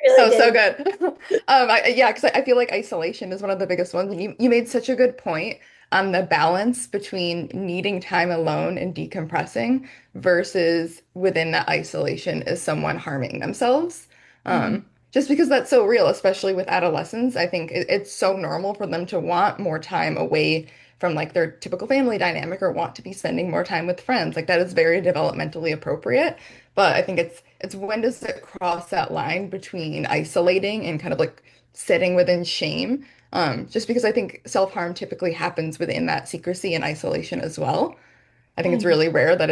Really was so did. good. Yeah, because I feel like isolation is one of the biggest ones. And you made such a good point on the balance between needing time alone and decompressing versus within that isolation is someone harming themselves. Mhm. Just because that's so real, especially with adolescents, I think it's so normal for them to want more time away from like their typical family dynamic or want to be spending more time with friends. Like that is very developmentally appropriate. But I think it's when does it cross that line between isolating and kind of like sitting within shame? Just because I think self-harm typically happens within that secrecy and isolation as well. I think it's Mm, really rare that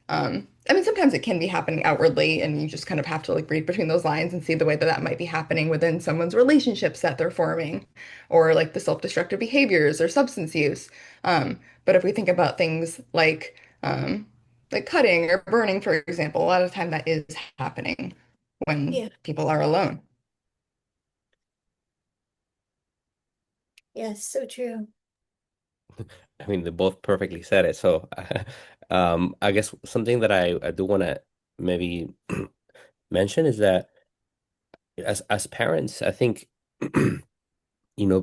I mean, sometimes it can be happening outwardly, and you just kind of have to like read between those lines and see the way that that might be happening within someone's relationships that they're forming, or like the self-destructive behaviors or substance use. But if we think about things like cutting or burning, for example, a lot of the time that is happening when yeah. people are alone. Yes, so true. I mean, they both perfectly said it. So, I guess something that I do want to maybe mention is that as parents, I think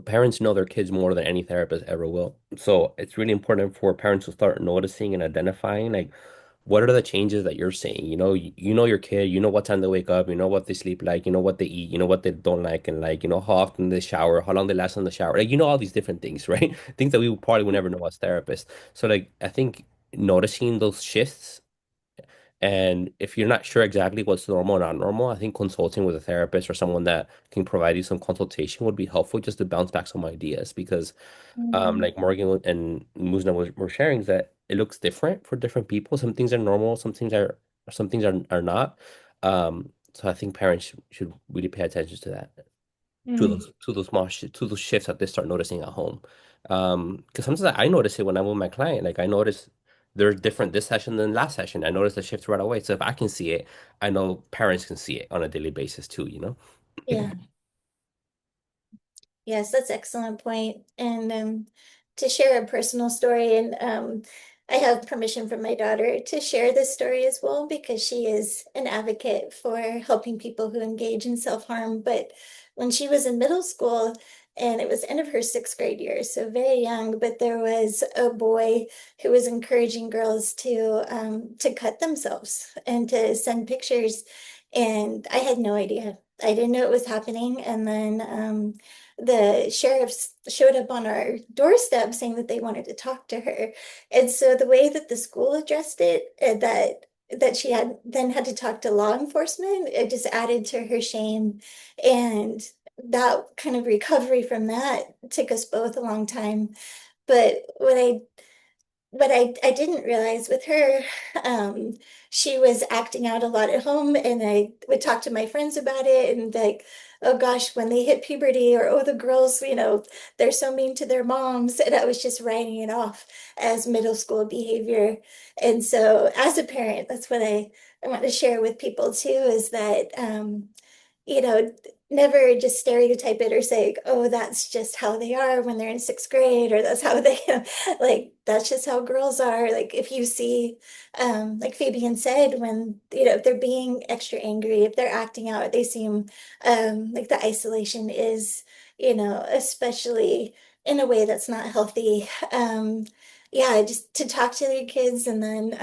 parents know their kids more than any therapist ever will. So it's really important for parents to start noticing and identifying like what are the changes that you're seeing. You know your kid, you know what time they wake up, you know what they sleep like, you know what they eat, you know what they don't like and like, how often they shower, how long they last in the shower. Like all these different things, right? Things that we probably would never know as therapists. So like I think noticing those shifts and if you're not sure exactly what's normal or not normal, I think consulting with a therapist or someone that can provide you some consultation would be helpful just to bounce back some ideas because Mhm. like Morgan and Muzna were sharing is that it looks different for different people. Some things are normal, some things are not. So I think parents should really pay attention to that Mm, to those shifts that they start noticing at home. Because sometimes I notice it when I'm with my client. Like I notice they're different this session than last session. I notice the shift right away. So if I can see it, I know parents can see it on a daily basis too. yeah. Yes, that's excellent point. And to share a personal story, and I have permission from my daughter to share this story as well because she is an advocate for helping people who engage in self-harm. But when she was in middle school, and it was end of her sixth grade year, so very young, but there was a boy who was encouraging girls to cut themselves and to send pictures. And I had no idea. I didn't know it was happening. And then the sheriffs showed up on our doorstep saying that they wanted to talk to her. And so the way that the school addressed it, that she had then had to talk to law enforcement, it just added to her shame. And that kind of recovery from that took us both a long time. But I didn't realize with her, um, she was acting out a lot at home, and I would talk to my friends about it, and like, oh gosh, when they hit puberty, or oh, the girls, they're so mean to their moms, and I was just writing it off as middle school behavior. And so, as a parent, that's what I want to share with people too, is that you know, never just stereotype it or say, oh, that's just how they are when they're in sixth grade, or that's how they, like, that's just how girls are. Like, if you see, like Fabian said, when, if they're being extra angry, if they're acting out, they seem like the isolation is, especially in a way that's not healthy. Yeah, just to talk to your kids, and then,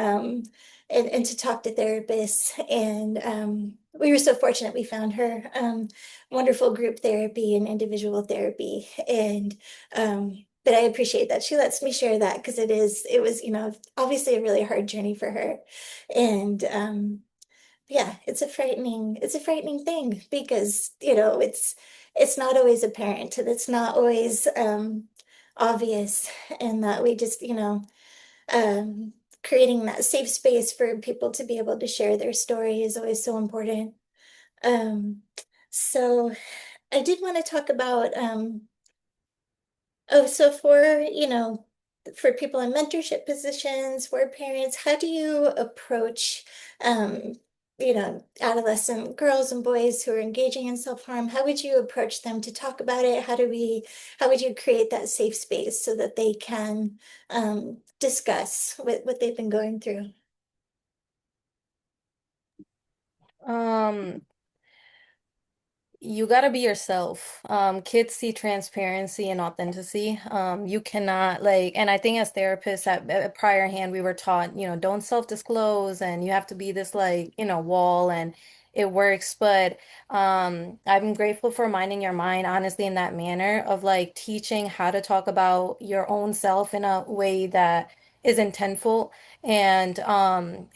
and to talk to therapists. And we were so fortunate we found her wonderful group therapy and individual therapy. And but I appreciate that she lets me share that, because it was, obviously a really hard journey for her. And yeah, it's a frightening thing, because, it's not always apparent, and it's not always obvious, and that we just, um, creating that safe space for people to be able to share their story is always so important. Um, so I did want to talk about, oh, so for people in mentorship positions, for parents, how do you approach, um, adolescent girls and boys who are engaging in self-harm? How would you approach them to talk about it? How would you create that safe space so that they can discuss what they've been going through? Um, You gotta be yourself. Kids see transparency and authenticity. You cannot and I think as therapists at prior hand, we were taught, don't self-disclose, and you have to be this wall, and it works. But I'm grateful for minding your mind, honestly, in that manner of teaching how to talk about your own self in a way that is intentful and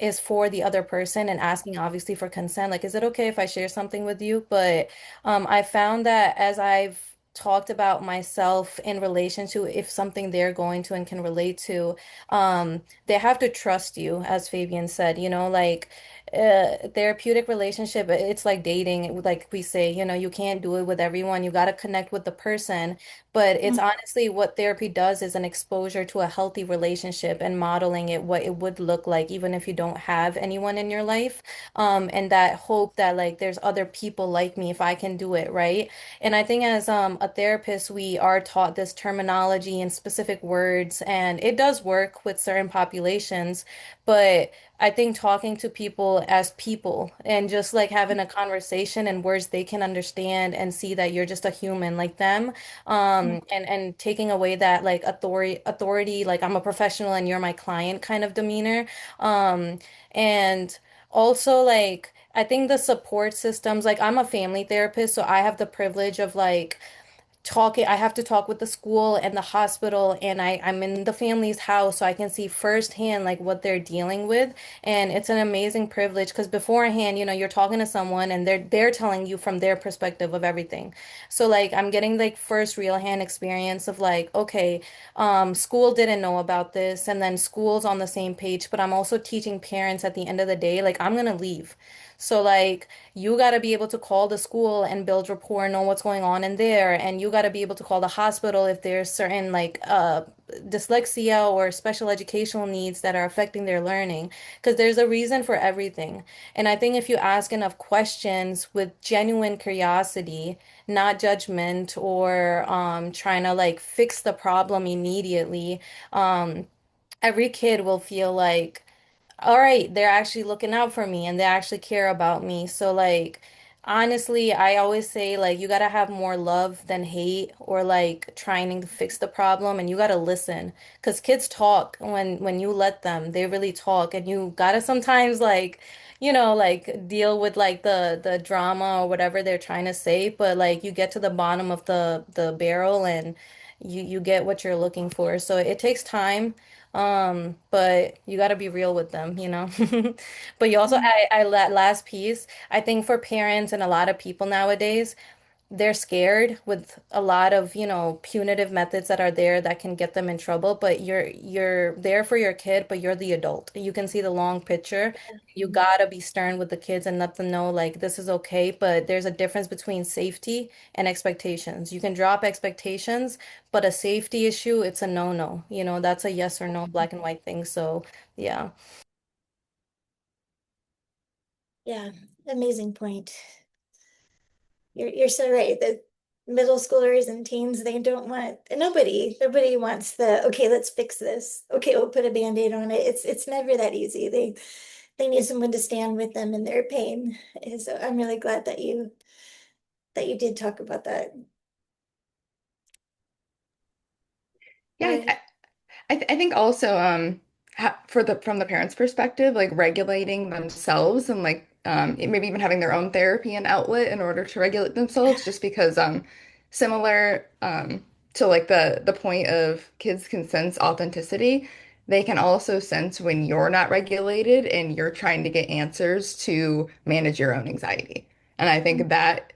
is for the other person, and asking obviously for consent. Like, is it okay if I share something with you? But I found that as I've talked about myself in relation to if something they're going to and can relate to, they have to trust you, as Fabian said, therapeutic relationship, it's like dating, like we say, you can't do it with everyone. You got to connect with the person. But it's honestly what therapy does is an exposure to a healthy relationship and modeling it what it would look like, even if you don't have anyone in your life. And that hope that there's other people like me if I can do it, right? And I think as a therapist, we are taught this terminology and specific words, and it does work with certain populations, but I think talking to people as people and just having a conversation in words they can understand and see that you're just a human like them, and taking away that authority, like I'm a professional and you're my client kind of demeanor, and also, I think the support systems, I'm a family therapist, so I have the privilege of talking. I have to talk with the school and the hospital, and I'm in the family's house, so I can see firsthand what they're dealing with. And it's an amazing privilege because beforehand, you're talking to someone and they're telling you from their perspective of everything. So I'm getting first real hand experience of okay, school didn't know about this, and then school's on the same page, but I'm also teaching parents at the end of the day, I'm gonna leave. So you got to be able to call the school and build rapport, know what's going on in there, and you got to be able to call the hospital if there's certain dyslexia or special educational needs that are affecting their learning, because there's a reason for everything. And I think if you ask enough questions with genuine curiosity, not judgment or trying to fix the problem immediately, every kid will feel like, all right, they're actually looking out for me and they actually care about me. So like honestly, I always say like you gotta have more love than hate or like trying to fix the problem and you gotta listen. 'Cause kids talk when you let them. They really talk and you gotta sometimes like like deal with like the drama or whatever they're trying to say, but like you get to the bottom of the barrel and you get what you're looking for. So it takes time. But you got to be real with them. But you also, that last piece, I think for parents and a lot of people nowadays, they're scared with a lot of, punitive methods that are there that can get them in trouble, but you're there for your kid, but you're the adult. You can see the long picture. You gotta be stern with the kids and let them know like this is okay, but there's a difference between safety and expectations. You can drop expectations, but a safety issue, it's a no-no. That's a yes or no black and white thing. So, yeah. Yeah, amazing point. You're so right. The middle schoolers and teens, they don't want nobody wants the okay, let's fix this. Okay, we'll put a band-aid on it. It's never that easy. They need someone to stand with them in their pain. And so I'm really glad that you did talk about that. Yeah, I think also ha for the from the parents' perspective, like regulating themselves and like maybe even having their own therapy and outlet in order to regulate themselves, just because similar to like the point of kids can sense authenticity, they can also sense when you're not regulated and you're trying to get answers to manage your own anxiety. And I think that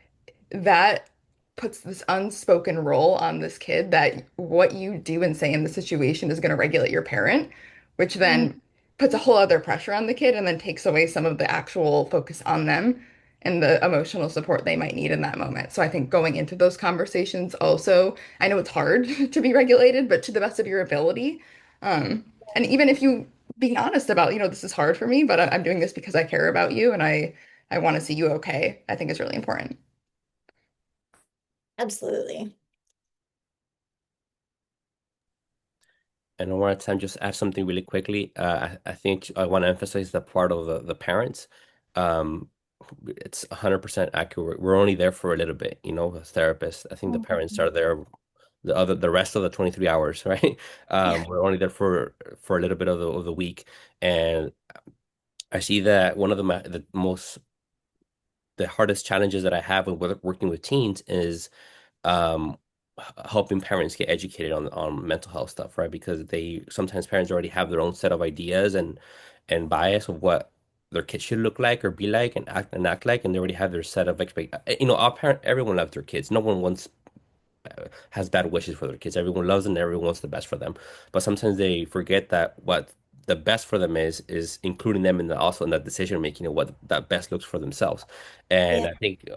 puts this unspoken role on this kid that what you do and say in the situation is going to regulate your parent, which then puts a whole other pressure on the kid and then takes away some of the actual focus on them and the emotional support they might need in that moment. So I think going into those conversations also, I know it's hard to be regulated, but to the best of your ability. And even if you being honest about, this is hard for me, but I'm doing this because I care about you and I want to see you okay, I think is really important. Absolutely. And one more time, just add something really quickly. I think I want to emphasize the part of the parents. Um, it's 100% accurate. We're only there for a little bit, as therapists. I think the parents are there the rest of the 23 hours, right? Yeah. We're only there for a little bit of the week. And I see that one of the hardest challenges that I have with working with teens is um helping parents get educated on mental health stuff, right? Because they sometimes parents already have their own set of ideas and bias of what their kids should look like or be like and act like, and they already have their set of our parent, everyone loves their kids. No one wants has bad wishes for their kids. Everyone loves them and everyone wants the best for them. But sometimes they forget that what the best for them is including them in also in that decision making of what that best looks for themselves. And Yeah. I think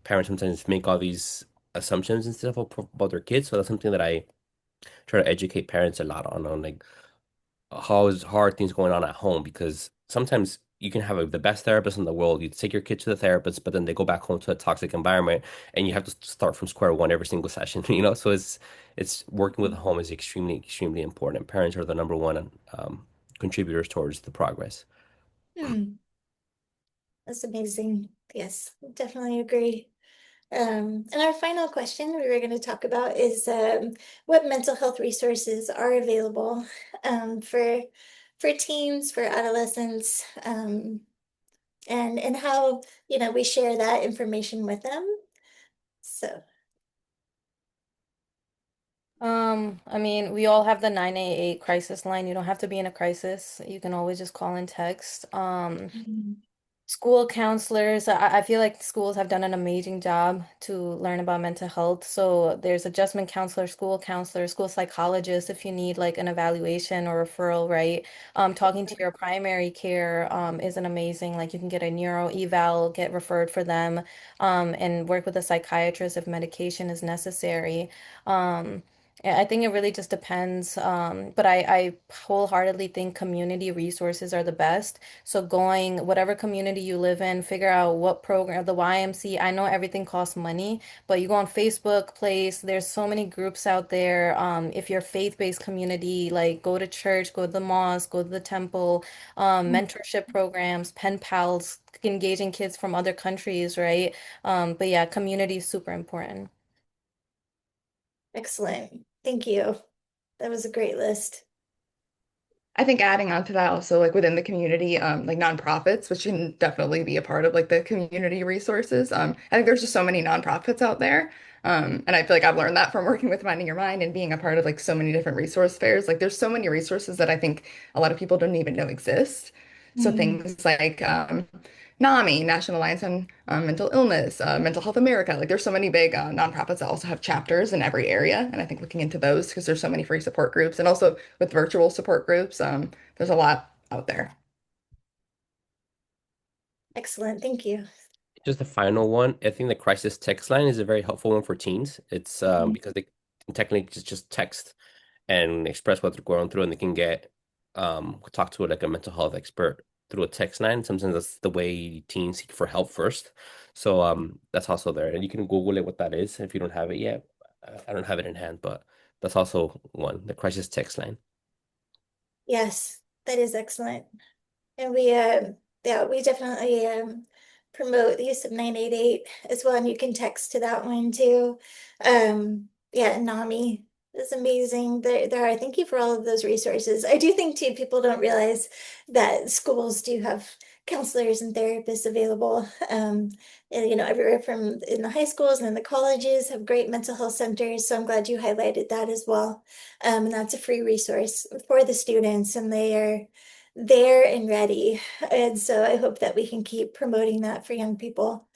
parents sometimes make all these assumptions and stuff about their kids. So that's something that I try to educate parents a lot on like how are things going on at home, because sometimes you can have the best therapist in the world. You take your kid to the therapist, but then they go back home to a toxic environment, and you have to start from square one every single session. So it's working with the home is extremely extremely important. Parents are the number one contributors towards the progress. Hmm. That's amazing. Yes, definitely agree. And our final question we were going to talk about is what mental health resources are available for teens, for adolescents, and how we share that information with them. So, I mean, we all have the 988 crisis line. You don't have to be in a crisis. You can always just call and text. School counselors, I feel like schools have done an amazing job to learn about mental health. So there's adjustment counselor, school psychologist if you need like an evaluation or referral, right? Talking to your primary care is an amazing, like you can get a neuro eval, get referred for them, and work with a psychiatrist if medication is necessary. Um, Yeah, I think it really just depends. But I wholeheartedly think community resources are the best. So going whatever community you live in, figure out what program, the YMC. I know everything costs money, but you go on Facebook Place, there's so many groups out there. If you're faith-based community, like go to church, go to the mosque, go to the temple, mentorship programs, pen pals, engaging kids from other countries, right? But yeah, community is super important. Excellent. Thank you. That was a great list. I think adding on to that also like within the community, like nonprofits, which can definitely be a part of like the community resources. I think there's just so many nonprofits out there. And I feel like I've learned that from working with Minding Your Mind and being a part of like so many different resource fairs. Like there's so many resources that I think a lot of people don't even know exist. So Mm. things like NAMI, National Alliance on Mental Illness, Mental Health America. Like there's so many big nonprofits that also have chapters in every area. And I think looking into those because there's so many free support groups and also with virtual support groups, there's a lot out there. Excellent. Thank you. Just the final one. I think the crisis text line is a very helpful one for teens. It's Mhm. because they can technically just text and express what they're going through, and they can get talk to like a mental health expert through a text line. Sometimes that's the way teens seek for help first. So that's also there, and you can Google it what that is if you don't have it yet. I don't have it in hand, but that's also one, the crisis text line. Yes, that is excellent. And yeah, we definitely promote the use of 988 as well. And you can text to that one too. Yeah, NAMI is amazing. Thank you for all of those resources. I do think too, people don't realize that schools do have counselors and therapists available. And, everywhere from in the high schools and in the colleges have great mental health centers. So I'm glad you highlighted that as well. And that's a free resource for the students, and they are there and ready. And so I hope that we can keep promoting that for young people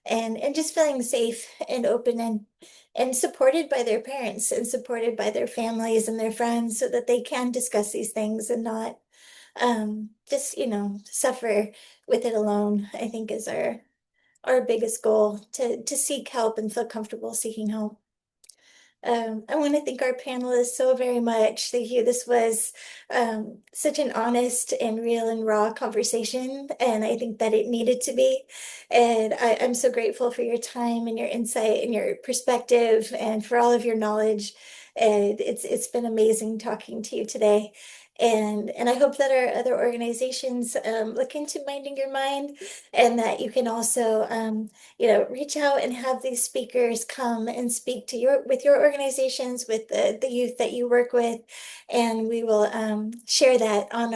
and just feeling safe and open and supported by their parents and supported by their families and their friends so that they can discuss these things and not just, suffer with it alone, I think is our biggest goal to seek help and feel comfortable seeking help. I want to thank our panelists so very much. Thank you. This was such an honest and real and raw conversation, and I think that it needed to be. And I'm so grateful for your time and your insight and your perspective and for all of your knowledge. And it's been amazing talking to you today. And I hope that our other organizations look into Minding Your Mind, and that you can also reach out and have these speakers come and speak to your organizations, with the youth that you work with, and we will share that on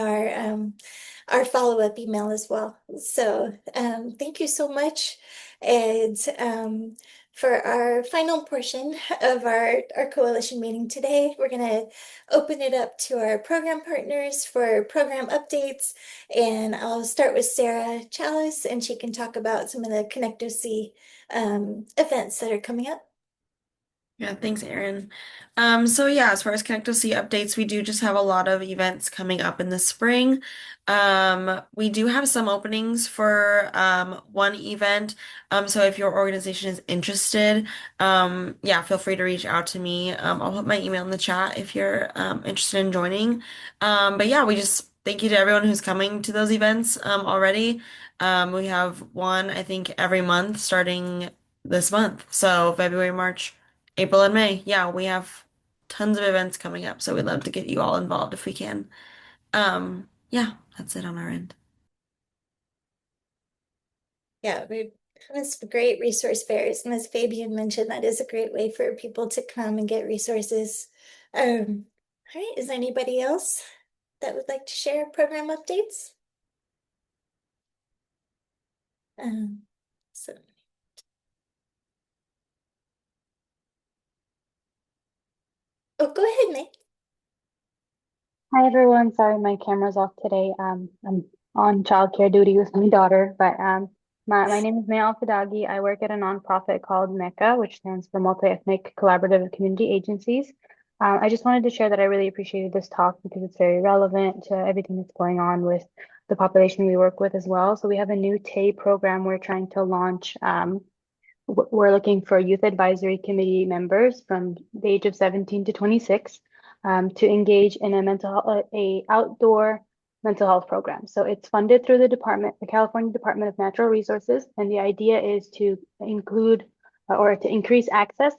our follow-up email as well. So thank you so much. And for our final portion of our coalition meeting today, we're going to open it up to our program partners for program updates. And I'll start with Sarah Chalice, and she can talk about some of the ConnectOC events that are coming up. Yeah, thanks, Erin. So yeah, as far as ConnectOC updates, we do just have a lot of events coming up in the spring. We do have some openings for one event. So if your organization is interested, yeah, feel free to reach out to me. I'll put my email in the chat if you're interested in joining. But yeah, we just thank you to everyone who's coming to those events already. We have one, I think, every month starting this month. So February, March. April and May. Yeah, we have tons of events coming up, so we'd love to get you all involved if we can. Yeah, that's it on our end. Yeah, it's great resource fairs. And as Fabian mentioned, that is a great way for people to come and get resources. All right, is there anybody else that would like to share program updates? Um, so, oh, go ahead, Nick. Hi everyone, sorry my camera's off today. I'm on childcare duty with my daughter, but my name is Maya Alfadagi. I work at a nonprofit called MECA, which stands for Multi-Ethnic Collaborative Community Agencies. I just wanted to share that I really appreciated this talk because it's very relevant to everything that's going on with the population we work with as well. So we have a new TAY program we're trying to launch we're looking for youth advisory committee members from the age of 17 to 26 to engage in a outdoor mental health program. So it's funded through the California Department of Natural Resources, and the idea is to include or to increase access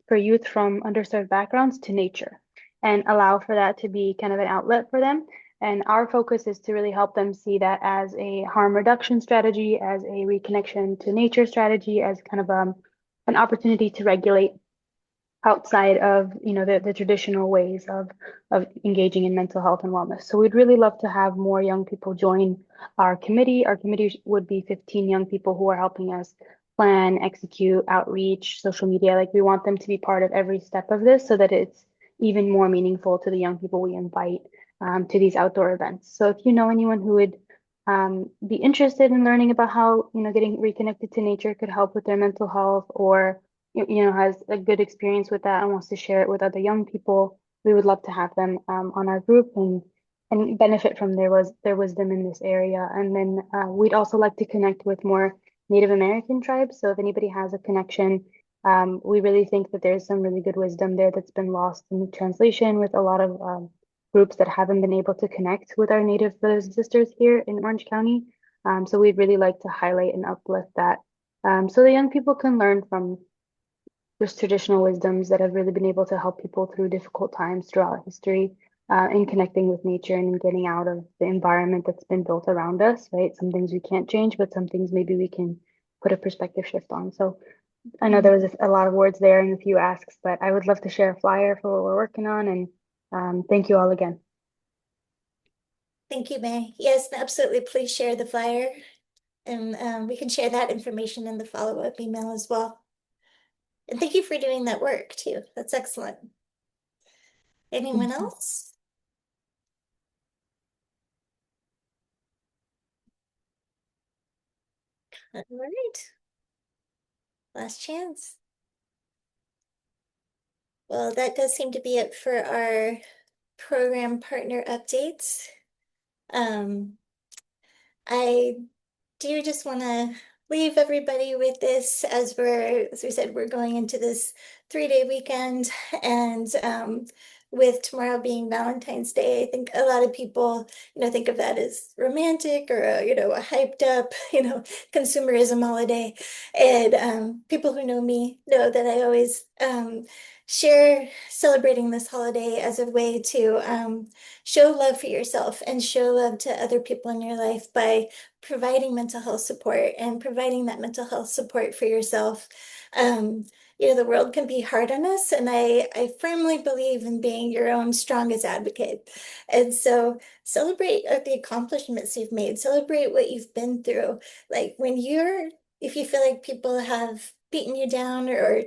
for youth from underserved backgrounds to nature and allow for that to be kind of an outlet for them. And our focus is to really help them see that as a harm reduction strategy, as a reconnection to nature strategy, as kind of an opportunity to regulate outside of the traditional ways of engaging in mental health and wellness. So we'd really love to have more young people join our committee. Our committee would be 15 young people who are helping us plan, execute, outreach, social media. Like we want them to be part of every step of this so that it's even more meaningful to the young people we invite to these outdoor events. So if you know anyone who would be interested in learning about how getting reconnected to nature could help with their mental health, or has a good experience with that and wants to share it with other young people, we would love to have them on our group and benefit from their wisdom in this area. And then we'd also like to connect with more Native American tribes. So if anybody has a connection, we really think that there's some really good wisdom there that's been lost in translation with a lot of groups that haven't been able to connect with our Native brothers and sisters here in Orange County. So we'd really like to highlight and uplift that so the young people can learn from just traditional wisdoms that have really been able to help people through difficult times throughout history in connecting with nature and getting out of the environment that's been built around us, right? Some things we can't change, but some things maybe we can put a perspective shift on. So I know there was a lot of words there and a few asks, but I would love to share a flyer for what we're working on. And thank you all again. Thank you, May. Yes, absolutely. Please share the flyer, and we can share that information in the follow-up email as well. And thank you for doing that work too. That's excellent. Anyone else? All right. Last chance. Well, that does seem to be it for our program partner updates. I do just want to leave everybody with this as we said, we're going into this 3-day weekend, and with tomorrow being Valentine's Day, I think a lot of people, think of that as romantic or a hyped up, consumerism holiday. And people who know me know that I always share celebrating this holiday as a way to show love for yourself and show love to other people in your life by providing mental health support and providing that mental health support for yourself. The world can be hard on us, and I firmly believe in being your own strongest advocate. And so celebrate the accomplishments you've made, celebrate what you've been through. Like if you feel like people have beaten you down or,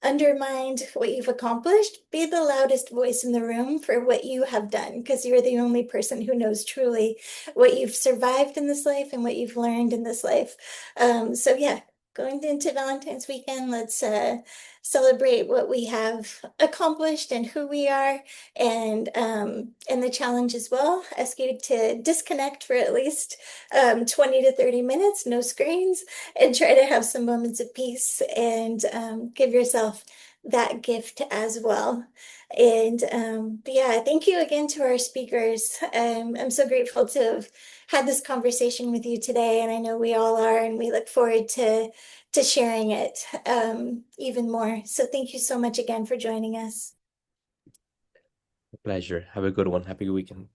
undermined what you've accomplished, be the loudest voice in the room for what you have done, because you're the only person who knows truly what you've survived in this life and what you've learned in this life. So yeah, going into Valentine's weekend, let's celebrate what we have accomplished and who we are, and the challenge as well. Ask you to disconnect for at least 20 to 30 minutes, no screens, and try to have some moments of peace and give yourself that gift as well. And yeah, thank you again to our speakers. I'm so grateful to have had this conversation with you today, and I know we all are, and we look forward to sharing it even more. So thank you so much again for joining us. Pleasure. Have a good one. Happy weekend.